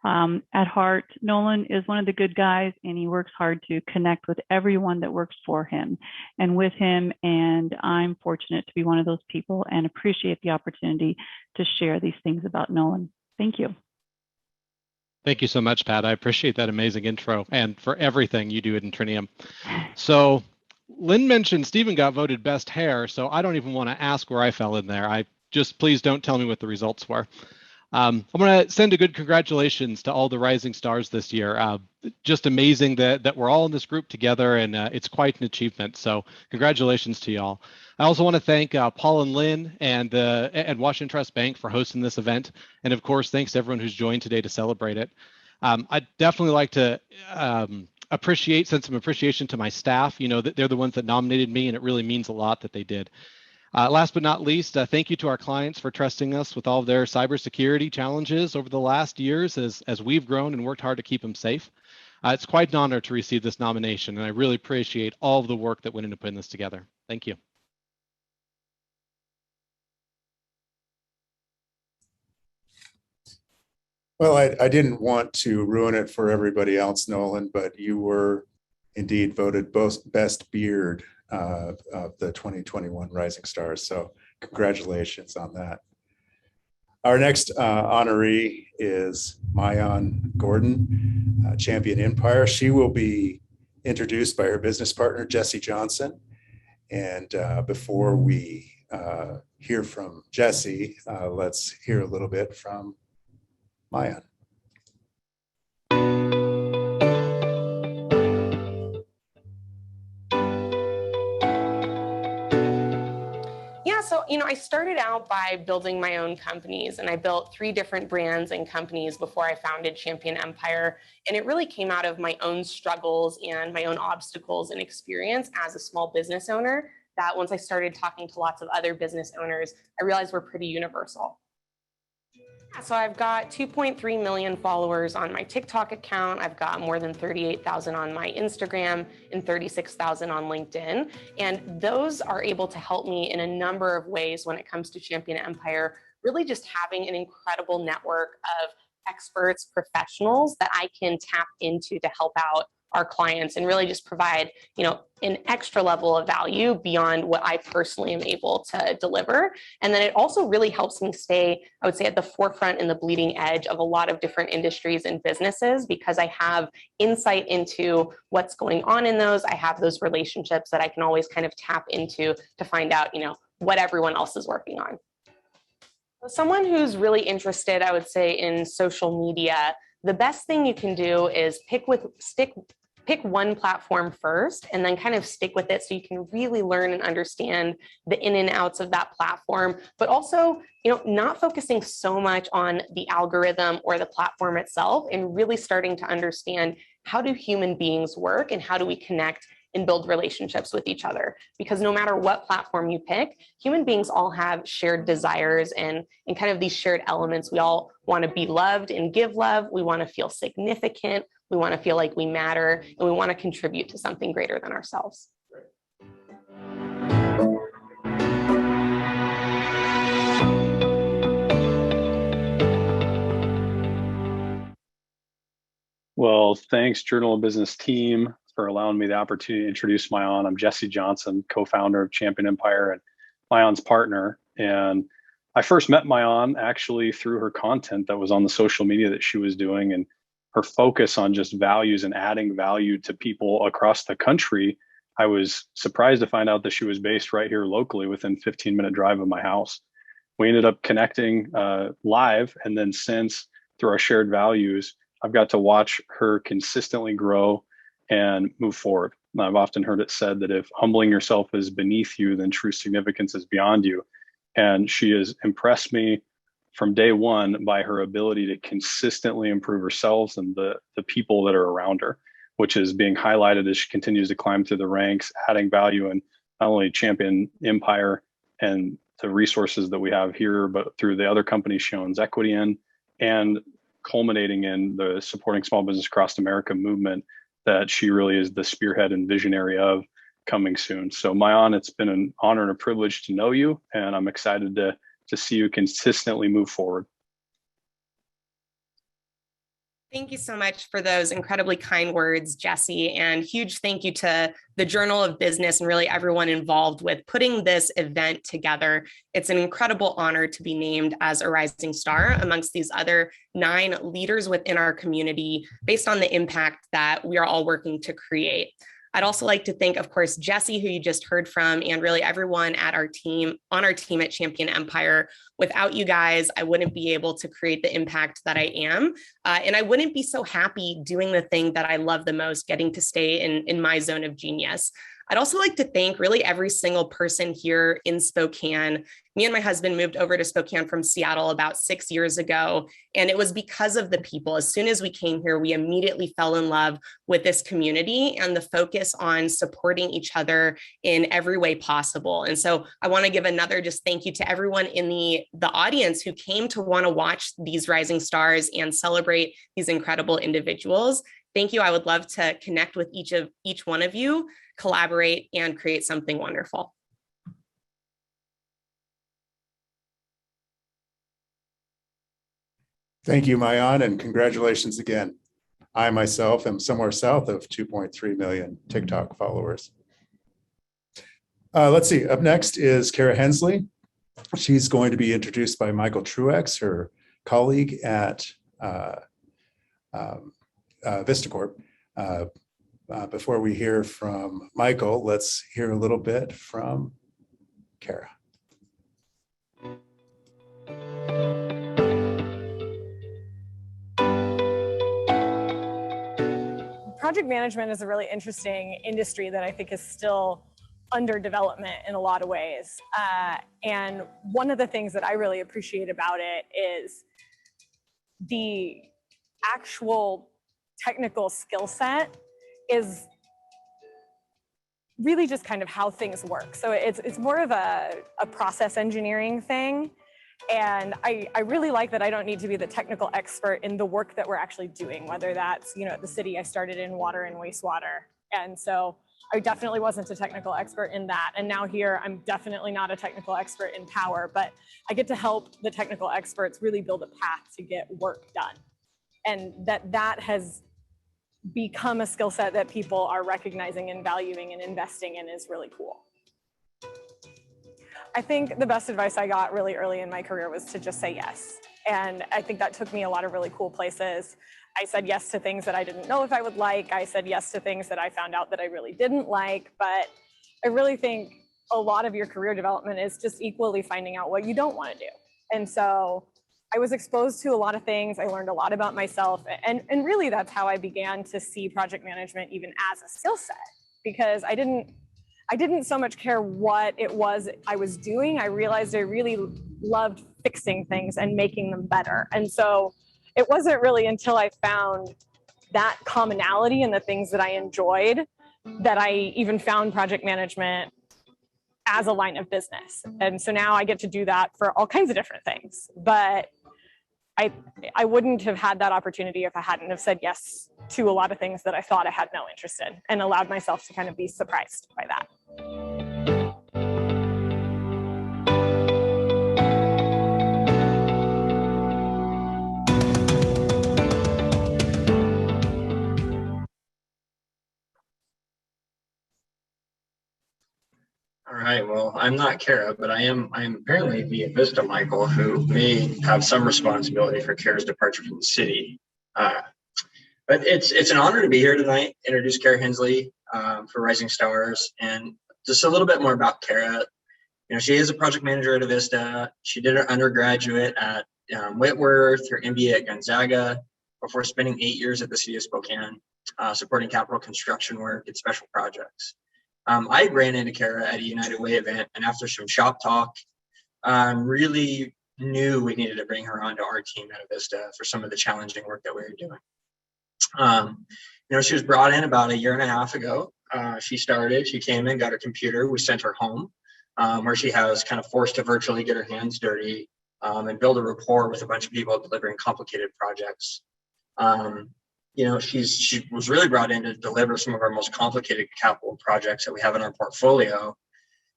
At heart, Nolan is one of the good guys, and he works hard to connect with everyone that works for him and with him. And I'm fortunate to be one of those people and appreciate the opportunity to share these things about Nolan. Thank you. Thank you so much, Pat. I appreciate that amazing intro and for everything you do at Intrinium. So Lynn mentioned Stephen got voted best hair, so I don't even want to ask where I fell in there. Please don't tell me what the results were. I'm going to send a good congratulations to all the rising stars this year. Just amazing that we're all in this group together, and it's quite an achievement. So congratulations to y'all. I also want to thank Paul and Lynn and Washington Trust Bank for hosting this event. And of course, thanks to everyone who's joined today to celebrate it. I'd definitely like to send some appreciation to my staff. They're the ones that nominated me, and it really means a lot that they did. Last but not least, thank you to our clients for trusting us with all of their cybersecurity challenges over the last years as we've grown and worked hard to keep them safe. It's quite an honor to receive this nomination, and I really appreciate all of the work that went into putting this together. Thank you. Well, I didn't want to ruin it for everybody else, Nolan, but you were indeed voted best beard of the 2021 Rising Stars. So congratulations on that. Our next honoree is Mayan Gordon, Champion Empire. She will be introduced by her business partner, Jesse Johnson. And before we hear from Jesse, let's hear a little bit from Mayan. Yeah, so, I started out by building my own companies, and I built 3 different brands and companies before I founded Champion Empire. And it really came out of my own struggles and my own obstacles and experience as a small business owner that once I started talking to lots of other business owners, I realized were pretty universal. So I've got 2.3 million followers on my TikTok account. I've got more than 38,000 on my Instagram and 36,000 on LinkedIn. And those are able to help me in a number of ways when it comes to Champion Empire, really just having an incredible network of experts, professionals that I can tap into to help out our clients and really just provide, an extra level of value beyond what I personally am able to deliver. And then it also really helps me stay, I would say, at the forefront and the bleeding edge of a lot of different industries and businesses because I have insight into what's going on in those. I have those relationships that I can always kind of tap into to find out, what everyone else is working on. Someone who's really interested, I would say, in social media, the best thing you can do is pick one platform first and then kind of stick with it so you can really learn and understand the in and outs of that platform, but also, not focusing so much on the algorithm or the platform itself and really starting to understand how do human beings work and how do we connect and build relationships with each other. Because no matter what platform you pick, human beings all have shared desires and kind of these shared elements. We all want to be loved and give love. We want to feel significant. We want to feel like we matter, and we want to contribute to something greater than ourselves. Well, thanks, Journal of Business team, for allowing me the opportunity to introduce Mayan. I'm Jesse Johnson, co-founder of Champion Empire and Mayan's partner. And I first met Mayan actually through her content that was on the social media that she was doing, and her focus on just values and adding value to people across the country. I was surprised to find out that she was based right here locally within 15-minute drive of my house. We ended up connecting live, and then since, through our shared values, I've got to watch her consistently grow and move forward. And I've often heard it said that if humbling yourself is beneath you, then true significance is beyond you. And she has impressed me from day one by her ability to consistently improve herself and the people that are around her, which is being highlighted as she continues to climb through the ranks, adding value in not only Champion Empire and the resources that we have here, but through the other companies she owns equity in, and culminating in the supporting small business across America movement that she really is the spearhead and visionary of coming soon. So Mayan, it's been an honor and a privilege to know you, and I'm excited to see you consistently move forward. Thank you so much for those incredibly kind words, Jesse, and huge thank you to the Journal of Business and really everyone involved with putting this event together. It's an incredible honor to be named as a rising star amongst these other 9 leaders within our community based on the impact that we are all working to create. I'd also like to thank, of course, Jesse, who you just heard from, and really everyone at our team, on our team at Champion Empire. Without you guys, I wouldn't be able to create the impact that I am. And I wouldn't be so happy doing the thing that I love the most, getting to stay in my zone of genius. I'd also like to thank really every single person here in Spokane. Me and my husband moved over to Spokane from Seattle about 6 years ago, and it was because of the people. As soon as we came here, we immediately fell in love with this community and the focus on supporting each other in every way possible. And so I want to give another just thank you to everyone in the audience who came to want to watch these rising stars and celebrate these incredible individuals. Thank you. I would love to connect with each one of you, collaborate, and create something wonderful. Thank you, Mayan, and congratulations again. I myself am somewhere south of 2.3 million TikTok followers. Let's see, up next is Kara Hensley. She's going to be introduced by Michael Truex, her colleague at VistaCorp. Before we hear from Michael, let's hear a little bit from Kara. Project management is a really interesting industry that I think is still under development in a lot of ways. And one of the things that I really appreciate about it is the actual technical skill set is really just kind of how things work. So it's more of a process engineering thing. And I really like that I don't need to be the technical expert in the work that we're actually doing, whether that's, at the city, I started in water and wastewater. And so I definitely wasn't a technical expert in that. And now here, I'm definitely not a technical expert in power, but I get to help the technical experts really build a path to get work done. And that has become a skill set that people are recognizing and valuing and investing in is really cool. I think the best advice I got really early in my career was to just say yes. And I think that took me a lot of really cool places. I said yes to things that I didn't know if I would like. I said yes to things that I found out that I really didn't like. But I really think a lot of your career development is just equally finding out what you don't want to do. And so I was exposed to a lot of things. I learned a lot about myself. And really that's how I began to see project management even as a skill set, because I didn't so much care what it was I was doing. I realized I really loved fixing things and making them better. And so it wasn't really until I found that commonality in the things that I enjoyed that I even found project management as a line of business. And so now I get to do that for all kinds of different things. But I wouldn't have had that opportunity if I hadn't have said yes to a lot of things that I thought I had no interest in, and allowed myself to kind of be surprised by that. All right, well, I'm not Kara, but I'm apparently via Vista Michael, who may have some responsibility for Kara's departure from the city. But it's an honor to be here tonight, introduce Kara Hensley for Rising Stars, and just a little bit more about Kara. She is a project manager at Vista. She did her undergraduate at Whitworth, her MBA at Gonzaga, before spending 8 years at the city of Spokane, supporting capital construction work and special projects. I ran into Kara at a United Way event, and after some shop talk, really knew we needed to bring her onto our team at Vista for some of the challenging work that we were doing. She was brought in about 1.5 years ago. She came in, got her computer, we sent her home, where she has kind of forced to virtually get her hands dirty and build a rapport with a bunch of people delivering complicated projects. She was really brought in to deliver some of our most complicated capital projects that we have in our portfolio.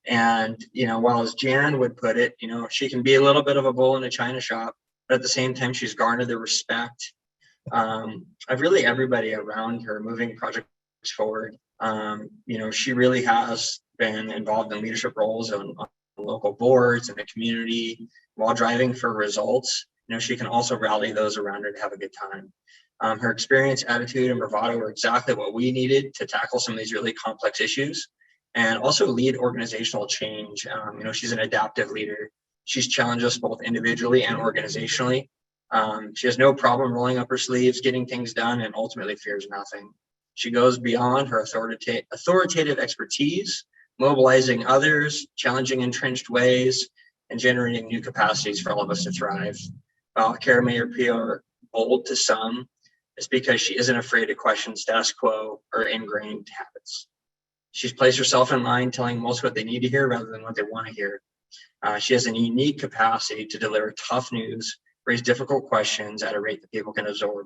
And, while as Jan would put it, she can be a little bit of a bull in a china shop, but at the same time, she's garnered the respect of really everybody around her moving projects forward. She really has been involved in leadership roles on local boards and the community while driving for results. She can also rally those around her to have a good time. Her experience, attitude, and bravado were exactly what we needed to tackle some of these really complex issues and also lead organizational change. She's an adaptive leader. She's challenged us both individually and organizationally. She has no problem rolling up her sleeves, getting things done, and ultimately fears nothing. She goes beyond her authoritative expertise, mobilizing others, challenging entrenched ways, and generating new capacities for all of us to thrive. While Kara may appear bold to some, it's because she isn't afraid to question status quo or ingrained habits. She's placed herself in line, telling most what they need to hear rather than what they want to hear. She has a unique capacity to deliver tough news, raise difficult questions at a rate that people can absorb.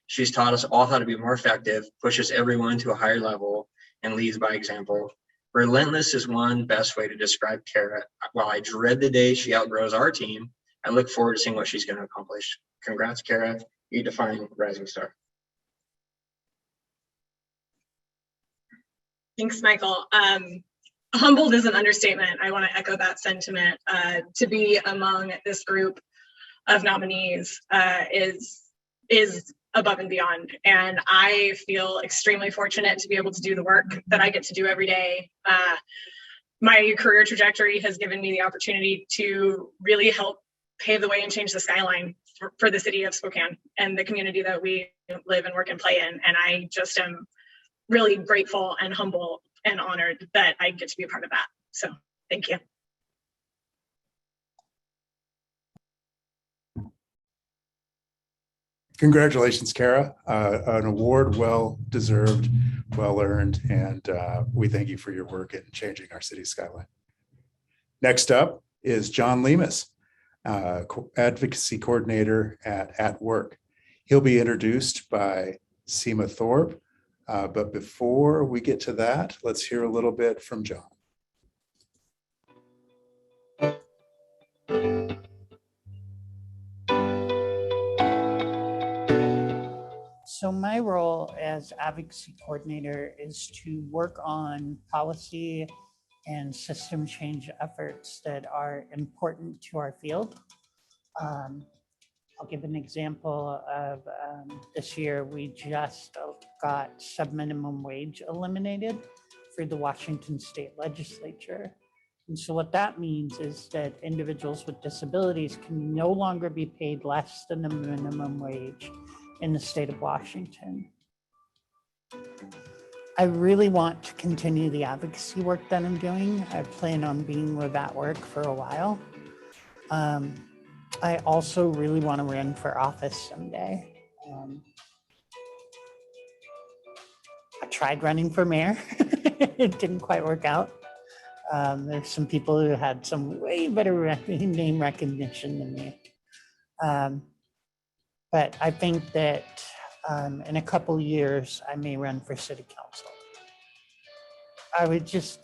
She's taught us all how to be more effective, pushes everyone to a higher level, and leads by example. Relentless is one best way to describe Kara. While I dread the day she outgrows our team, I look forward to seeing what she's going to accomplish. Congrats, Kara. You define rising star. Thanks, Michael. Humbled is an understatement. I want to echo that sentiment. To be among this group of nominees is above and beyond. And I feel extremely fortunate to be able to do the work that I get to do every day. My career trajectory has given me the opportunity to really help pave the way and change the skyline for the city of Spokane and the community that we live and work and play in. And I just am really grateful and humble and honored that I get to be a part of that. So thank you. Congratulations, Kara. An award well deserved, well earned, and we thank you for your work in changing our city skyline. Next up is John Lemus, Advocacy Coordinator at Work. He'll be introduced by Seema Thorpe. But before we get to that, let's hear a little bit from John. So my role as advocacy coordinator is to work on policy and system change efforts that are important to our field. I'll give an example of this year, we just got sub-minimum wage eliminated for the Washington State Legislature. And so what that means is that individuals with disabilities can no longer be paid less than the minimum wage in the state of Washington. I really want to continue the advocacy work that I'm doing. I plan on being with that work for a while. I also really want to run for office someday. I tried running for mayor. It didn't quite work out. There's some people who had some way better name recognition than me. But I think that in a couple of years, I may run for city council. I would just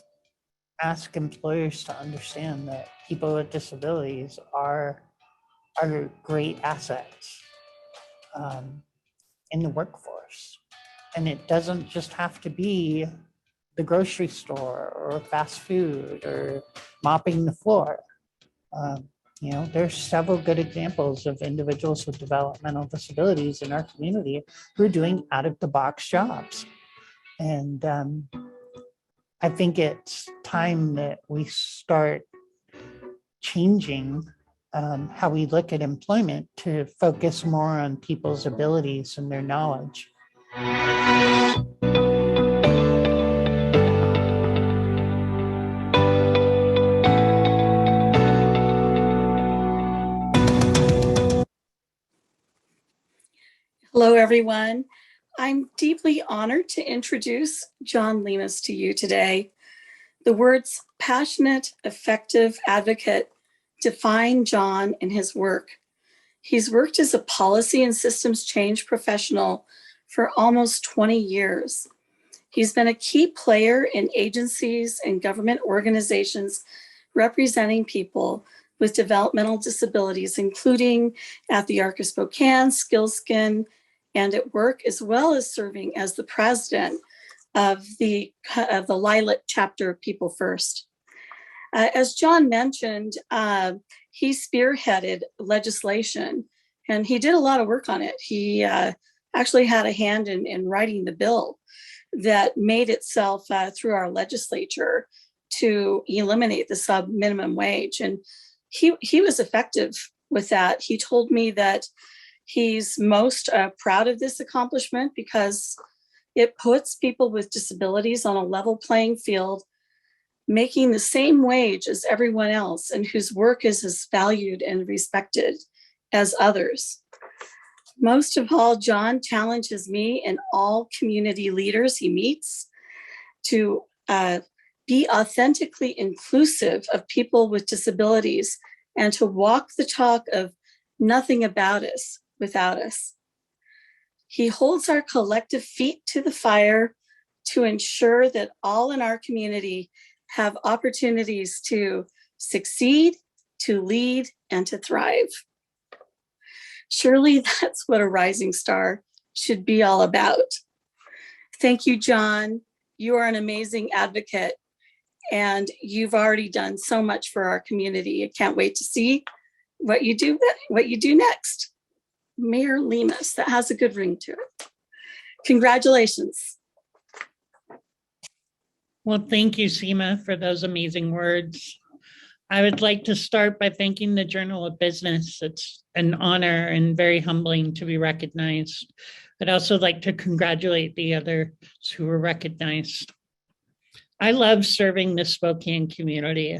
ask employers to understand that people with disabilities are great assets in the workforce. And it doesn't just have to be the grocery store or fast food or mopping the floor. You know, there's several good examples of individuals with developmental disabilities in our community who are doing out-of-the-box jobs. And I think it's time that we start changing how we look at employment to focus more on people's abilities and their knowledge. Hello, everyone. I'm deeply honored to introduce John Lemus to you today. The words passionate, effective advocate define John and his work. He's worked as a policy and systems change professional for almost 20 years. He's been a key player in agencies and government organizations representing people with developmental disabilities, including at the Arc of Spokane, Skillskin, and at Work, as well as serving as the president of the Lilac chapter of People First. As John mentioned, he spearheaded legislation and he did a lot of work on it. He actually had a hand in writing the bill that made itself through our legislature to eliminate the sub-minimum wage. And he was effective with that. He told me that he's most proud of this accomplishment because it puts people with disabilities on a level playing field, making the same wage as everyone else and whose work is as valued and respected as others. Most of all, John challenges me and all community leaders he meets to be authentically inclusive of people with disabilities and to walk the talk of nothing about us without us. He holds our collective feet to the fire to ensure that all in our community have opportunities to succeed to lead, and to thrive. Surely that's what a rising star should be all about. Thank you, John. You are an amazing advocate, and you've already done so much for our community. I can't wait to see what you do next. Mayor Lemus, that has a good ring to it. Congratulations. Well, thank you, Seema, for those amazing words. I would like to start by thanking the Journal of Business. It's an honor and very humbling to be recognized. I'd also like to congratulate the others who were recognized. I love serving the Spokane community.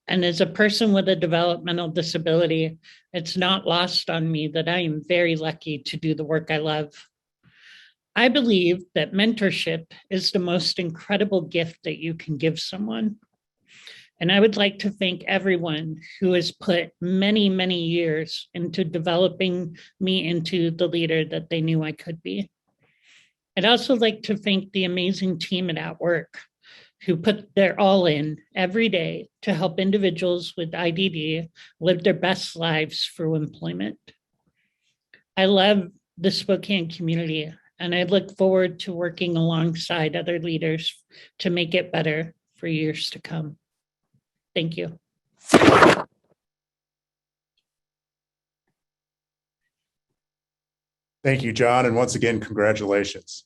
And as a person with a developmental disability, it's not lost on me that I am very lucky to do the work I love. I believe that mentorship is the most incredible gift that you can give someone. And I would like to thank everyone who has put many, many years into developing me into the leader that they knew I could be. I'd also like to thank the amazing team at Work who put their all in every day to help individuals with IDD live their best lives through employment. I love the Spokane community, and I look forward to working alongside other leaders to make it better for years to come. Thank you. Thank you, John. And once again, congratulations.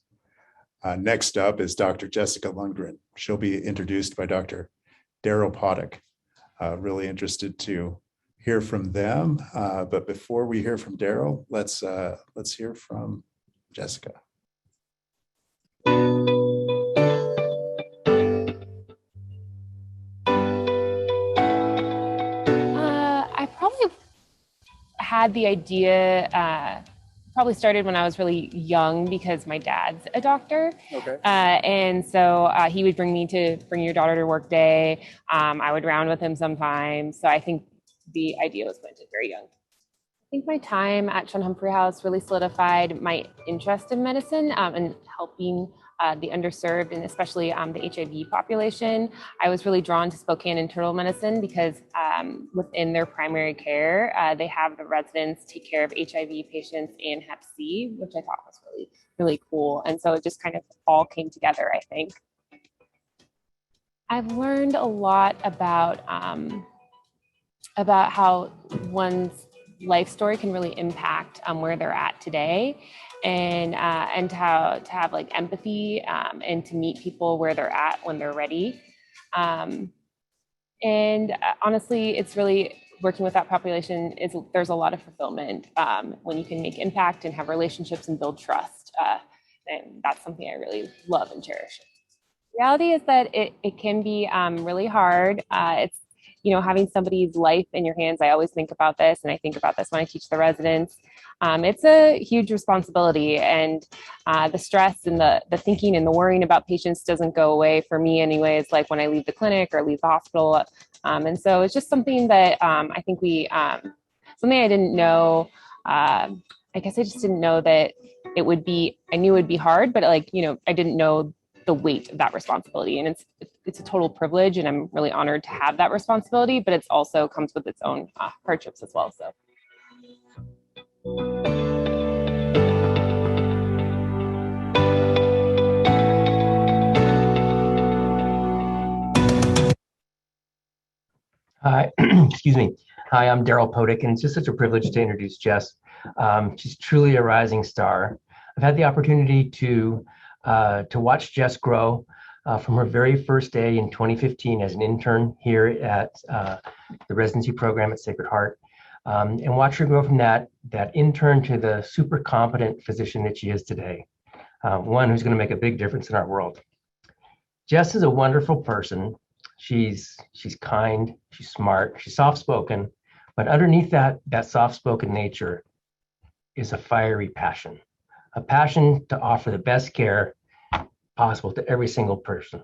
Next up is Dr. Jessica Lundgren. She'll be introduced by Dr. Daryl Poddick. Really interested to hear from them. But before we hear from Daryl, let's hear from Jessica. I probably had the idea, probably started when I was really young because my dad's a doctor. Okay. And so he would bring your daughter to work day. I would round with him sometimes. So I think the idea was planted very young. I think my time at John Humphrey House really solidified my interest in medicine and helping the underserved and especially the HIV population. I was really drawn to Spokane internal medicine because within their primary care, they have the residents take care of HIV patients and Hep C, which I thought was really, really cool. And so it just kind of all came together, I think. I've learned a lot about how one's life story can really impact where they're at today, and how to have like empathy and to meet people where they're at when they're ready. And honestly, it's really working with that population there's a lot of fulfillment when you can make impact and have relationships and build trust. And that's something I really love and cherish. The reality is that it can be really hard. It's having somebody's life in your hands. I always think about this, and I think about this when I teach the residents. It's a huge responsibility, and the stress and the thinking and the worrying about patients doesn't go away for me anyways, like when I leave the clinic or leave the hospital. And so it's just something that I think something I didn't know. I guess I just didn't know that I knew it would be hard, but I didn't know the weight of that responsibility. And it's a total privilege, and I'm really honored to have that responsibility, but it also comes with its own hardships as well. So. Hi, excuse me. Hi, I'm Daryl Poddick, and it's just such a privilege to introduce Jess. She's truly a rising star. I've had the opportunity to watch Jess grow from her very first day in 2015 as an intern here at the residency program at Sacred Heart, and watch her grow from that intern to the super competent physician that she is today, one who's going to make a big difference in our world. Jess is a wonderful person. She's kind, she's smart, she's soft-spoken, but underneath that soft-spoken nature is a fiery passion, a passion to offer the best care possible to every single person.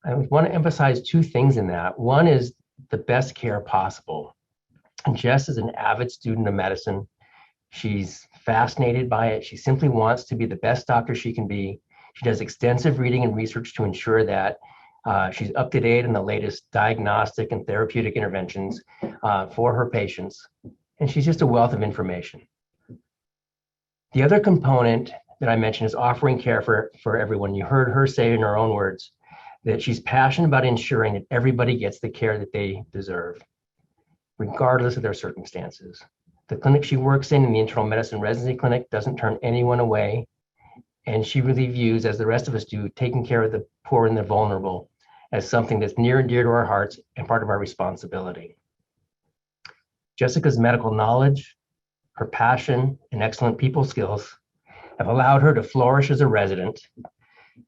I want to emphasize two things in that. One is the best care possible. And Jess is an avid student of medicine. She's fascinated by it. She simply wants to be the best doctor she can be. She does extensive reading and research to ensure that She's up to date on the latest diagnostic and therapeutic interventions for her patients, and she's just a wealth of information. The other component that I mentioned is offering care for everyone. You heard her say in her own words that she's passionate about ensuring that everybody gets the care that they deserve, regardless of their circumstances. The clinic she works in the internal medicine residency clinic, doesn't turn anyone away. And she really views, as the rest of us do, taking care of the poor and the vulnerable as something that's near and dear to our hearts and part of our responsibility. Jessica's medical knowledge, her passion, and excellent people skills have allowed her to flourish as a resident.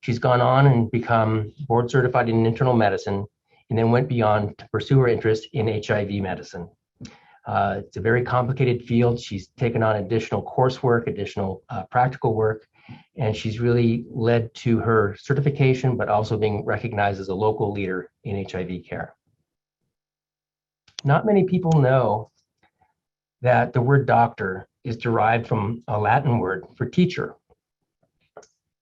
She's gone on and become board certified in internal medicine, and then went beyond to pursue her interest in HIV medicine. It's a very complicated field. She's taken on additional coursework, additional practical work, and she's really led to her certification, but also being recognized as a local leader in HIV care. Not many people know that the word doctor is derived from a Latin word for teacher.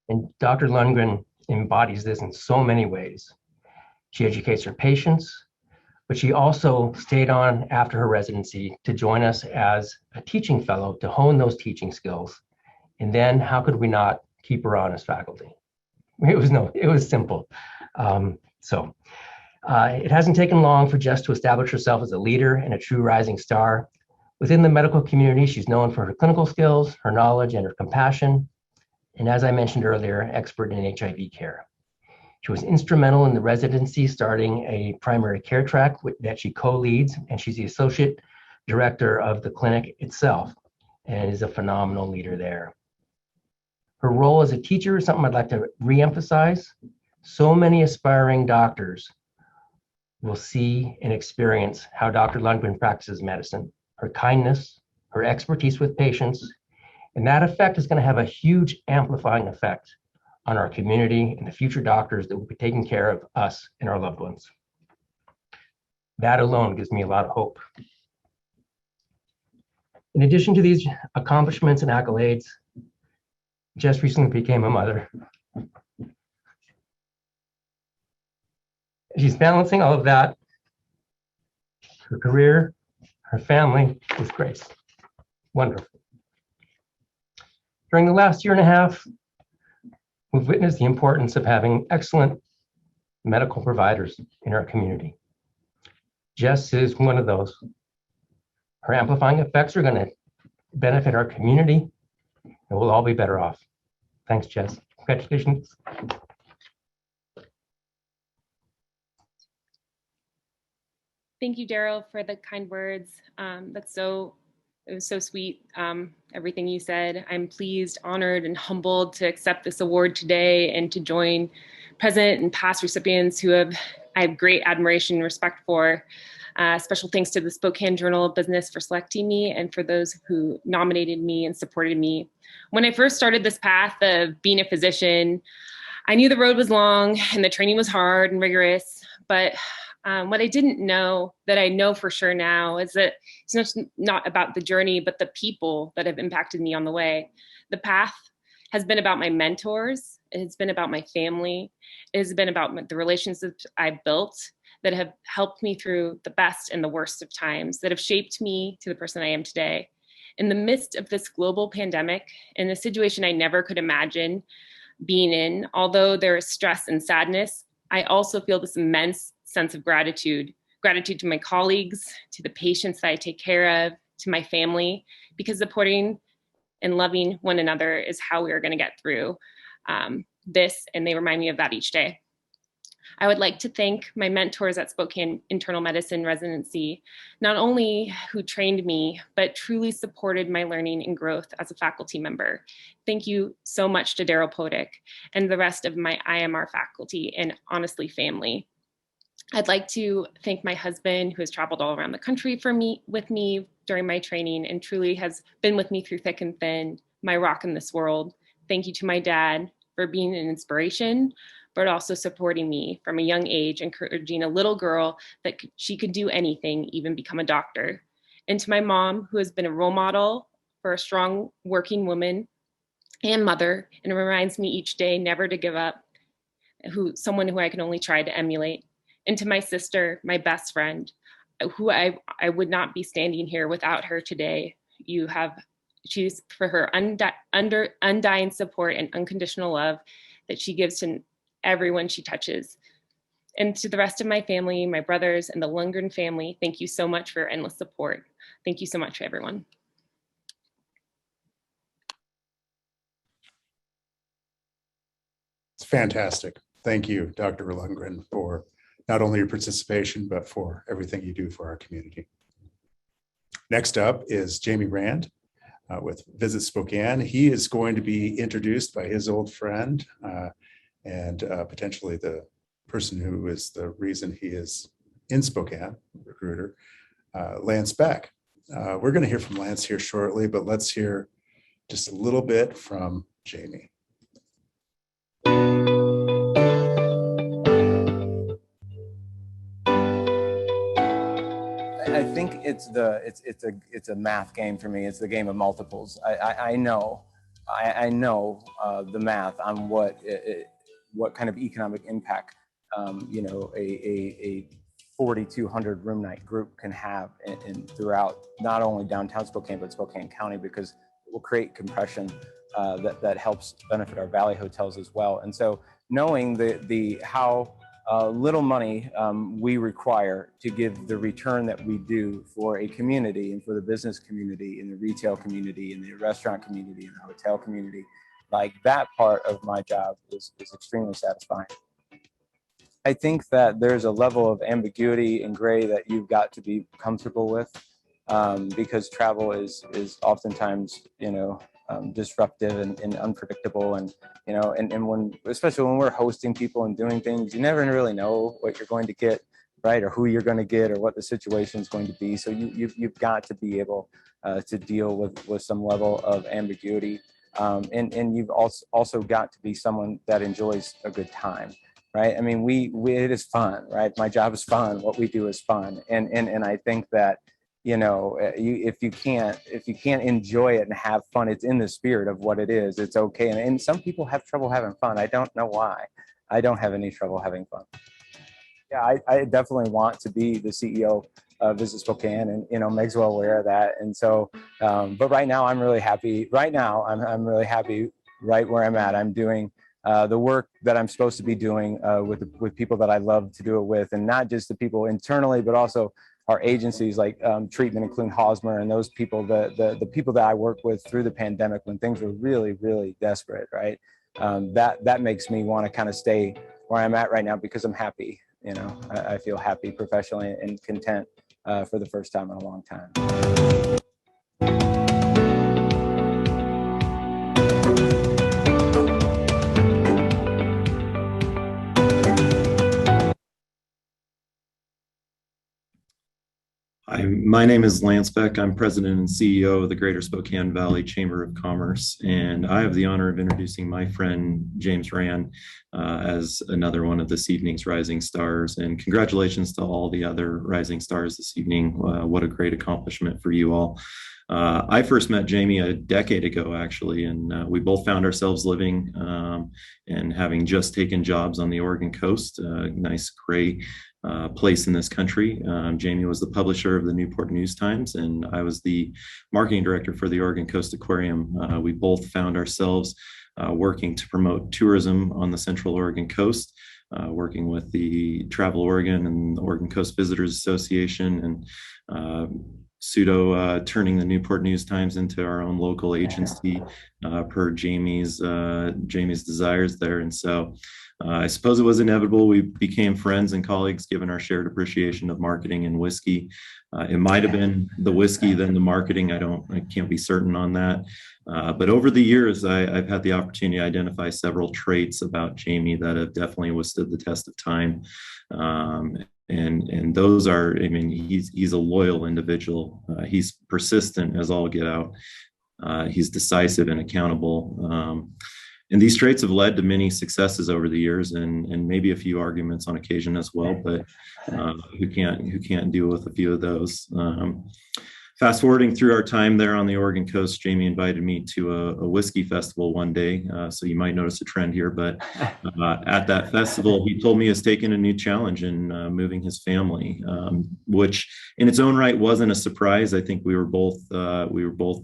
And Dr. Lundgren embodies this in so many ways. She educates her patients, but she also stayed on after her residency to join us as a teaching fellow to hone those teaching skills. And then how could we not keep her on as faculty? It was simple. It hasn't taken long for Jess to establish herself as a leader and a true rising star. Within the medical community, she's known for her clinical skills, her knowledge, and her compassion. And as I mentioned earlier, expert in HIV care. She was instrumental in the residency, starting a primary care track that she co-leads, and she's the associate director of the clinic itself and is a phenomenal leader there. Her role as a teacher is something I'd like to reemphasize. So many aspiring doctors will see and experience how Dr. Lundgren practices medicine, her kindness, her expertise with patients, and that effect is going to have a huge amplifying effect on our community and the future doctors that will be taking care of us and our loved ones. That alone gives me a lot of hope. In addition to these accomplishments and accolades, Jess recently became a mother. She's balancing all of that, her career, her family, with grace. Wonderful. During the last year and a half, we've witnessed the importance of having excellent medical providers in our community. Jess is one of those. Her amplifying effects are going to benefit our community, and we'll all be better off. Thanks, Jess. Congratulations. Thank you, Daryl, for the kind words. It was so sweet, everything you said. I'm pleased, honored, and humbled to accept this award today and to join present and past recipients who I have great admiration and respect for. Special thanks to the Spokane Journal of Business for selecting me and for those who nominated me and supported me. When I first started this path of being a physician, I knew the road was long and the training was hard and rigorous, but what I didn't know that I know for sure now is that it's not about the journey, but the people that have impacted me on the way. The path has been about my mentors. It's been about my family. It has been about the relationships I've built that have helped me through the best and the worst of times, that have shaped me to the person I am today. In the midst of this global pandemic, in a situation I never could imagine being in, although there is stress and sadness, I also feel this immense sense of gratitude to my colleagues, to the patients that I take care of, to my family, because supporting and loving one another is how we are going to get through this, and they remind me of that each day. I would like to thank my mentors at Spokane Internal Medicine Residency, not only who trained me, but truly supported my learning and growth as a faculty member. Thank you so much to Daryl Podick and the rest of my IMR faculty and honestly family. I'd like to thank my husband, who has traveled all around the country with me during my training and truly has been with me through thick and thin, my rock in this world. Thank you to my dad for being an inspiration, but also supporting me from a young age, encouraging a little girl that she could do anything, even become a doctor. And to my mom, who has been a role model for a strong working woman and mother, and reminds me each day never to give up someone who I can only try to emulate, and to my sister, my best friend, who I would not be standing here without her today. She's for her undying support and unconditional love that she gives to everyone she touches. And to the rest of my family, my brothers, and the Lundgren family, thank you so much for your endless support. Thank you so much, everyone. It's fantastic. Thank you, Dr. Lundgren, for not only your participation, but for everything you do for our community. Next up is Jamie Rand with Visit Spokane. He is going to be introduced by his old friend and potentially the person who is the reason he is in Spokane, recruiter, Lance Beck. We're going to hear from Lance here shortly, but let's hear just a little bit from Jamie. I think it's a math game for me. It's the game of multiples. I know the math on what kind of economic impact a 4,200 room night group can have in throughout not only downtown Spokane but Spokane County, because it will create compression that helps benefit our Valley hotels as well. And so knowing the how little money we require to give the return that we do for a community and for the business community and the retail community and the restaurant community and the hotel community, like that part of my job is extremely satisfying. I think that there's a level of ambiguity and gray that you've got to be comfortable with, because travel is oftentimes, disruptive and unpredictable, and when, especially when we're hosting people and doing things, you never really know what you're going to get, right, or who you're going to get, or what the situation is going to be. So you've got to be able to deal with some level of ambiguity, and you've also got to be someone that enjoys a good time. Right. I mean, it is fun, right? My job is fun. What we do is fun. And I think that, if you can't enjoy it and have fun, it's in the spirit of what it is. It's okay. And some people have trouble having fun. I don't know why. I don't have any trouble having fun. Yeah, I definitely want to be the CEO of Visit Spokane, and Meg's well aware of that. And so, but right now I'm really happy. Right now I'm really happy right where I'm at. I'm doing the work that I'm supposed to be doing with people that I love to do it with, and not just the people internally, but also our agencies like Treatment and Clune Hosmer, and those people, the people that I worked with through the pandemic when things were really, really desperate, right? That makes me want to kind of stay where I'm at right now, because I'm happy. I feel happy professionally and content for the first time in a long time. Hi, my name is Lance Beck. I'm president and CEO of the Greater Spokane Valley Chamber of Commerce, and I have the honor of introducing my friend James Rand as another one of this evening's rising stars. And congratulations to all the other rising stars this evening. What a great accomplishment for you all. I first met Jamie a decade ago, actually, and we both found ourselves living and having just taken jobs on the Oregon coast, a nice gray place in this country. Jamie was the publisher of the Newport News Times, and I was the marketing director for the Oregon Coast Aquarium. We both found ourselves working to promote tourism on the Central Oregon coast, working with the Travel Oregon and the Oregon Coast Visitors Association, and turning the Newport News Times into our own local agency per Jamie's desires there. And so I suppose it was inevitable. We became friends and colleagues given our shared appreciation of marketing and whiskey. It might have been the whiskey than the marketing. I can't be certain on that. But over the years, I've had the opportunity to identify several traits about Jamie that have definitely withstood the test of time. And those are, I mean, he's a loyal individual. He's persistent as all get out. He's decisive and accountable. And these traits have led to many successes over the years, and maybe a few arguments on occasion as well. But who can't deal with a few of those? Fast forwarding through our time there on the Oregon coast, Jamie invited me to a whiskey festival one day. So you might notice a trend here, but at that festival, he told me he was taking a new challenge in moving his family, which in its own right wasn't a surprise. I think we were both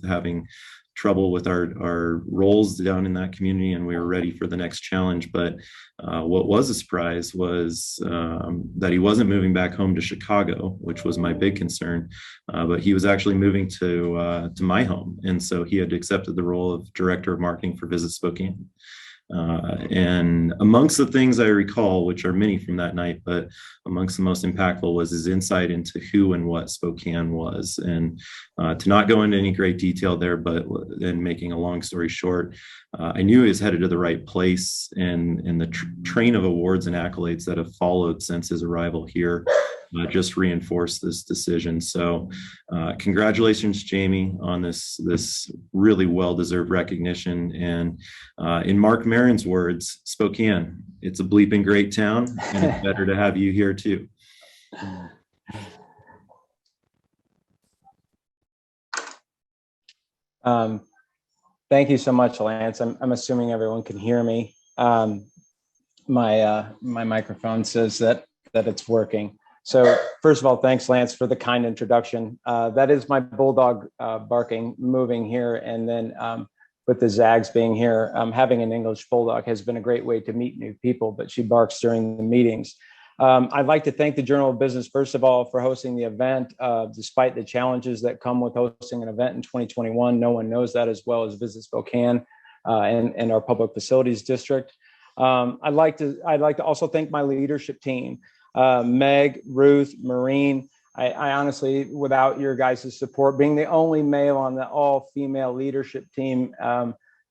having trouble with our roles down in that community, and we were ready for the next challenge. But what was a surprise was that he wasn't moving back home to Chicago, which was my big concern, but he was actually moving to my home. And so he had accepted the role of director of marketing for Visit Spokane. And amongst the things I recall, which are many from that night, but amongst the most impactful was his insight into who and what Spokane was. And to not go into any great detail there, but then making a long story short, I knew he was headed to the right place, and the train of awards and accolades that have followed since his arrival here just reinforced this decision. So congratulations, Jamie, on this really well-deserved recognition. And in Mark Maron's words, Spokane, it's a bleeping great town, and it's better to have you here too. Thank you so much, Lance. I'm assuming everyone can hear me. My microphone says that it's working. So first of all, thanks, Lance, for the kind introduction. That is my bulldog barking, moving here, and then with the Zags being here, having an English bulldog has been a great way to meet new people, but she barks during the meetings. I'd like to thank the Journal of Business, first of all, for hosting the event. Despite the challenges that come with hosting an event in 2021, no one knows that as well as Visit Spokane and our Public Facilities District. I'd like to also thank my leadership team, Meg, Ruth, Maureen. I honestly, without your guys' support, being the only male on the all-female leadership team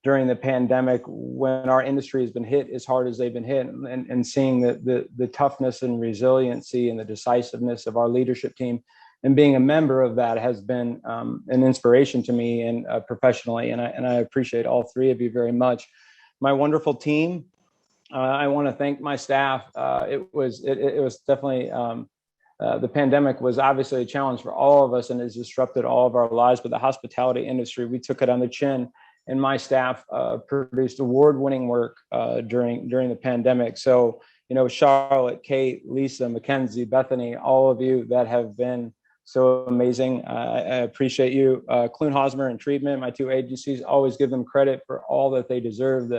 during the pandemic, when our industry has been hit as hard as they've been hit, and seeing the toughness and resiliency and the decisiveness of our leadership team, and being a member of that has been an inspiration to me and professionally, and I appreciate all three of you very much. My wonderful team. I want to thank my staff. It was definitely, the pandemic was obviously a challenge for all of us and has disrupted all of our lives, but the hospitality industry, we took it on the chin, and my staff produced award-winning work during the pandemic. So, you know, Charlotte, Kate, Lisa, Mackenzie, Bethany, all of you that have been so amazing. I appreciate you. Clune Hosmer and Treatment, my two agencies, always give them credit for all that they deserve.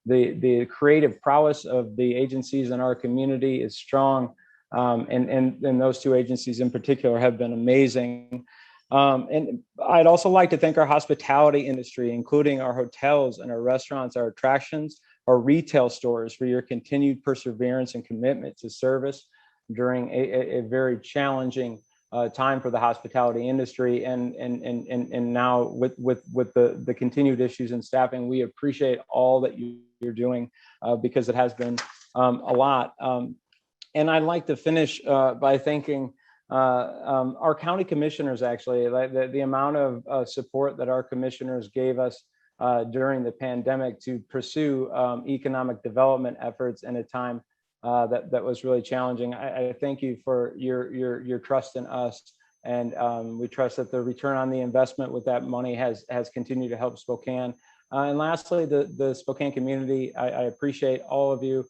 The creative prowess of the agencies in our community is strong, and those two agencies in particular have been amazing. And I'd also like to thank our hospitality industry, including our hotels and our restaurants, our attractions, our retail stores, for your continued perseverance and commitment to service during a very challenging time for the hospitality industry, and now with the continued issues in staffing, we appreciate all that you're doing because it has been a lot. And I'd like to finish by thanking our county commissioners. Actually, like the amount of support that our commissioners gave us during the pandemic to pursue economic development efforts in a time that was really challenging. I thank you for your trust in us, and we trust that the return on the investment with that money has continued to help Spokane. And lastly, the Spokane community, I appreciate all of you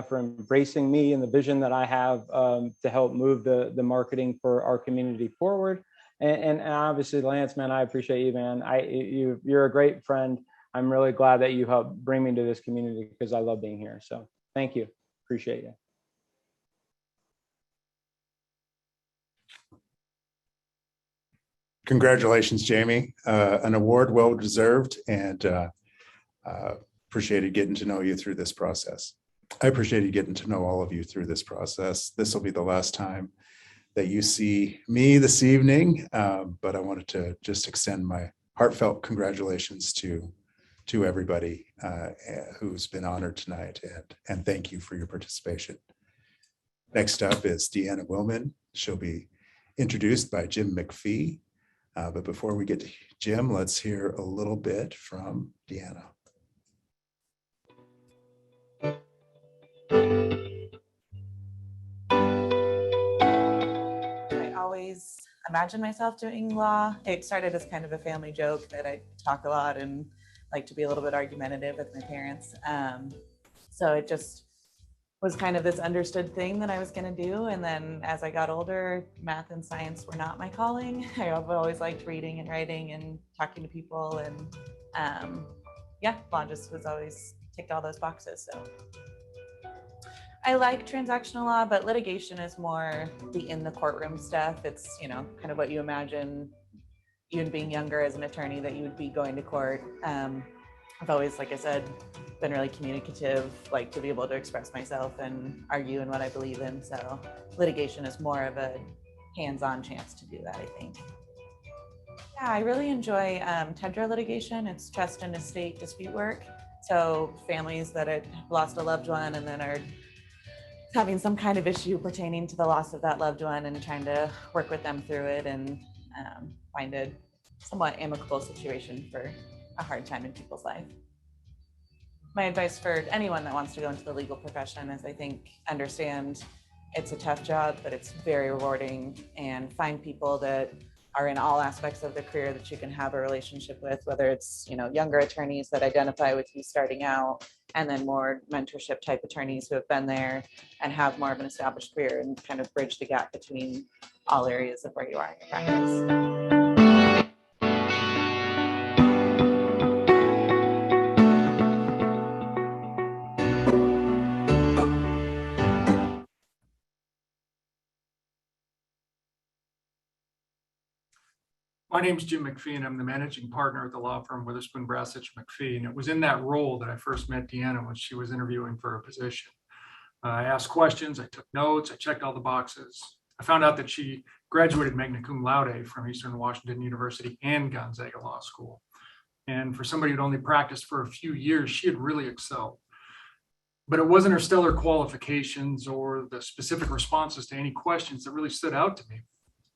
for embracing me and the vision that I have to help move the marketing for our community forward. And obviously, Lance, man, I appreciate you, man. You're a great friend. I'm really glad that you helped bring me to this community because I love being here. So thank you. Appreciate you. Congratulations, Jamie. An award well deserved, and appreciated getting to know you through this process. I appreciated getting to know all of you through this process. This will be the last time that you see me this evening, but I wanted to just extend my heartfelt congratulations to everybody who's been honored tonight, and thank you for your participation. Next up is Deanna Willman. She'll be introduced by Jim McPhee. But before we get to Jim, let's hear a little bit from Deanna. imagine myself doing law. It started as kind of a family joke that I talk a lot and like to be a little bit argumentative with my parents. So it just was kind of this understood thing that I was going to do. And then as I got older, math and science were not my calling. I've always liked reading and writing and talking to people. And yeah, law just was always ticked all those boxes. So I like transactional law, but litigation is more the in the courtroom stuff. It's, you know, kind of what you imagine even being younger as an attorney that you would be going to court. I've always, like I said, been really communicative, like to be able to express myself and argue in what I believe in. So litigation is more of a hands-on chance to do that, I think. Yeah, I really enjoy TEDRA litigation. It's trust and estate dispute work. So families that have lost a loved one and then are having some kind of issue pertaining to the loss of that loved one and trying to work with them through it and find a somewhat amicable situation for a hard time in people's life. My advice for anyone that wants to go into the legal profession is I think understand it's a tough job, but it's very rewarding, and find people that are in all aspects of the career that you can have a relationship with, whether it's, you know, younger attorneys that identify with you starting out, and then more mentorship type attorneys who have been there and have more of an established career, and kind of bridge the gap between all areas of where you are in your practice. My name is Jim McPhee, and I'm the managing partner at the law firm Witherspoon Brassich McPhee. And it was in that role that I first met Deanna when she was interviewing for a position. I asked questions, I took notes, I checked all the boxes. I found out that she graduated magna cum laude from Eastern Washington University and Gonzaga Law School. And for somebody who'd only practiced for a few years, she had really excelled. But it wasn't her stellar qualifications or the specific responses to any questions that really stood out to me.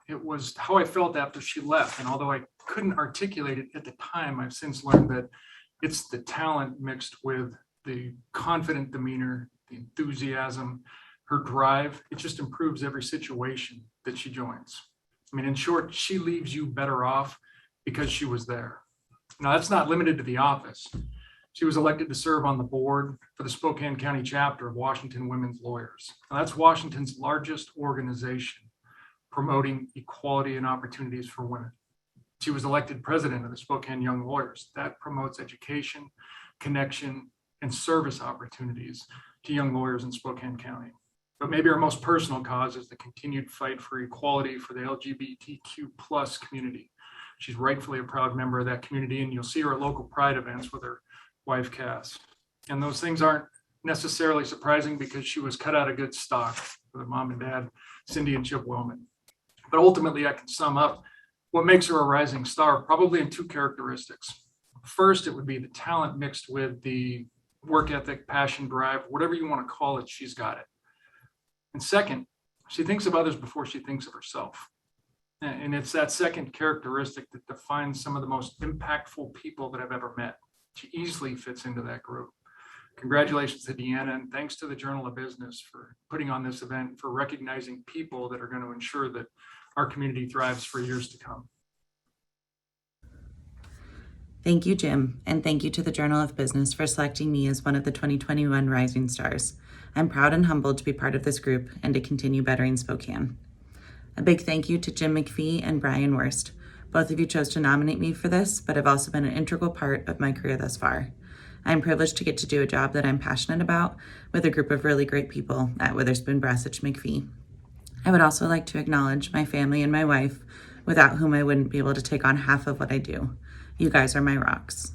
It was how I felt after she left. And although I couldn't articulate it at the time, I've since learned that it's the talent mixed with the confident demeanor, the enthusiasm, her drive. It just improves every situation that she joins. I mean, in short, she leaves you better off because she was there. Now, that's not limited to the office. She was elected to serve on the board for the Spokane County chapter of Washington Women's Lawyers. Now, that's Washington's largest organization promoting equality and opportunities for women. She was elected president of the Spokane Young Lawyers. That promotes education, connection, and service opportunities to young lawyers in Spokane County. But maybe our most personal cause is the continued fight for equality for the LGBTQ+ community. She's rightfully a proud member of that community, and you'll see her at local pride events with her wife, Cass. And those things aren't necessarily surprising because she was cut out of good stock with her mom and dad, Cindy and Chip Wellman. But ultimately, I can sum up what makes her a rising star probably in two characteristics. First, it would be the talent mixed with the work ethic, passion, drive, whatever you want to call it, she's got it. And second, she thinks of others before she thinks of herself. And it's that second characteristic that defines some of the most impactful people that I've ever met. She easily fits into that group. Congratulations to Deanna, and thanks to the Journal of Business for putting on this event, for recognizing people that are going to ensure that our community thrives for years to come. Thank you, Jim, and thank you to the Journal of Business for selecting me as one of the 2021 Rising Stars. I'm proud and humbled to be part of this group and to continue bettering Spokane. A big thank you to Jim McPhee and Brian Worst. Both of you chose to nominate me for this, but have also been an integral part of my career thus far. I'm privileged to get to do a job that I'm passionate about with a group of really great people at Witherspoon Brassich McPhee. I would also like to acknowledge my family and my wife, without whom I wouldn't be able to take on half of what I do. You guys are my rocks.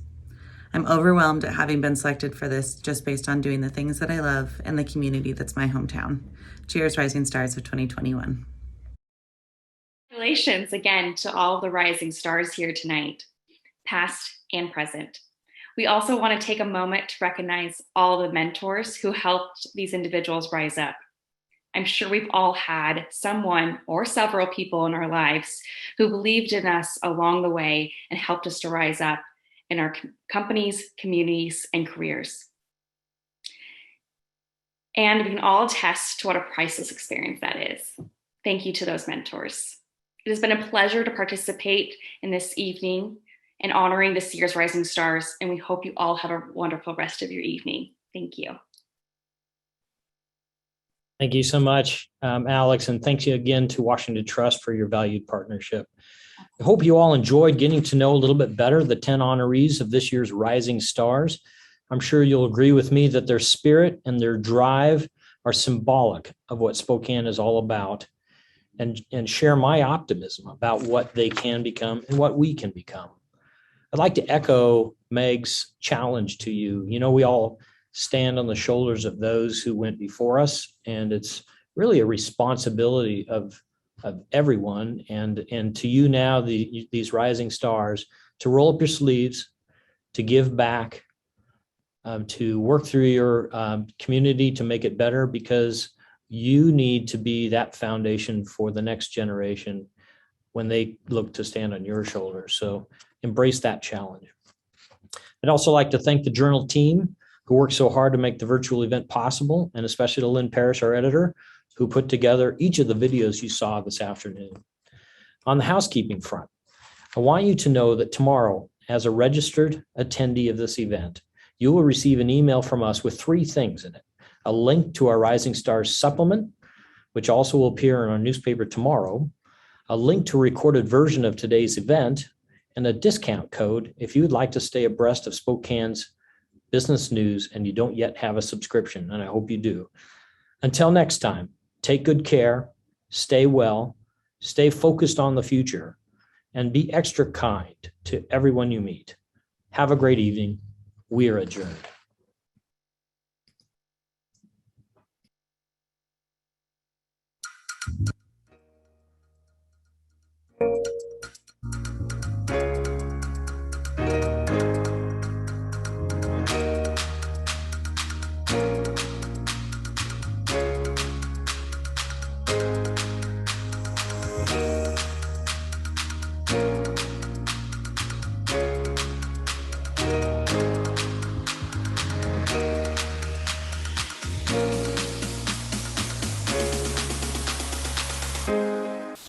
I'm overwhelmed at having been selected for this just based on doing the things that I love and the community that's my hometown. Cheers, Rising Stars of 2021. Congratulations again to all the rising stars here tonight, past and present. We also want to take a moment to recognize all the mentors who helped these individuals rise up. I'm sure we've all had someone or several people in our lives who believed in us along the way and helped us to rise up in our companies, communities, and careers. And we can all attest to what a priceless experience that is. Thank you to those mentors. It has been a pleasure to participate in this evening and honoring this year's Rising Stars, and we hope you all have a wonderful rest of your evening. Thank you. Thank you so much, Alex, and thanks you again to Washington Trust for your valued partnership. I hope you all enjoyed getting to know a little bit better the 10 honorees of this year's Rising Stars. I'm sure you'll agree with me that their spirit and their drive are symbolic of what Spokane is all about, and share my optimism about what they can become and what we can become. I'd like to echo Meg's challenge to you. You know, we all stand on the shoulders of those who went before us, and it's really a responsibility of everyone, and to you now, these rising stars, to roll up your sleeves, to give back, to work through your community to make it better, because you need to be that foundation for the next generation when they look to stand on your shoulders. So embrace that challenge. I'd also like to thank the Journal team who worked so hard to make the virtual event possible, and especially to Lynn Parrish, our editor, who put together each of the videos you saw this afternoon. On the housekeeping front, I want you to know that tomorrow, as a registered attendee of this event, you will receive an email from us with 3 things in it: a link to our Rising Stars supplement, which also will appear in our newspaper tomorrow, a link to a recorded version of today's event, and a discount code if you would like to stay abreast of Spokane's business news and you don't yet have a subscription, and I hope you do. Until next time, take good care, stay well, stay focused on the future, and be extra kind to everyone you meet. Have a great evening. We are adjourned.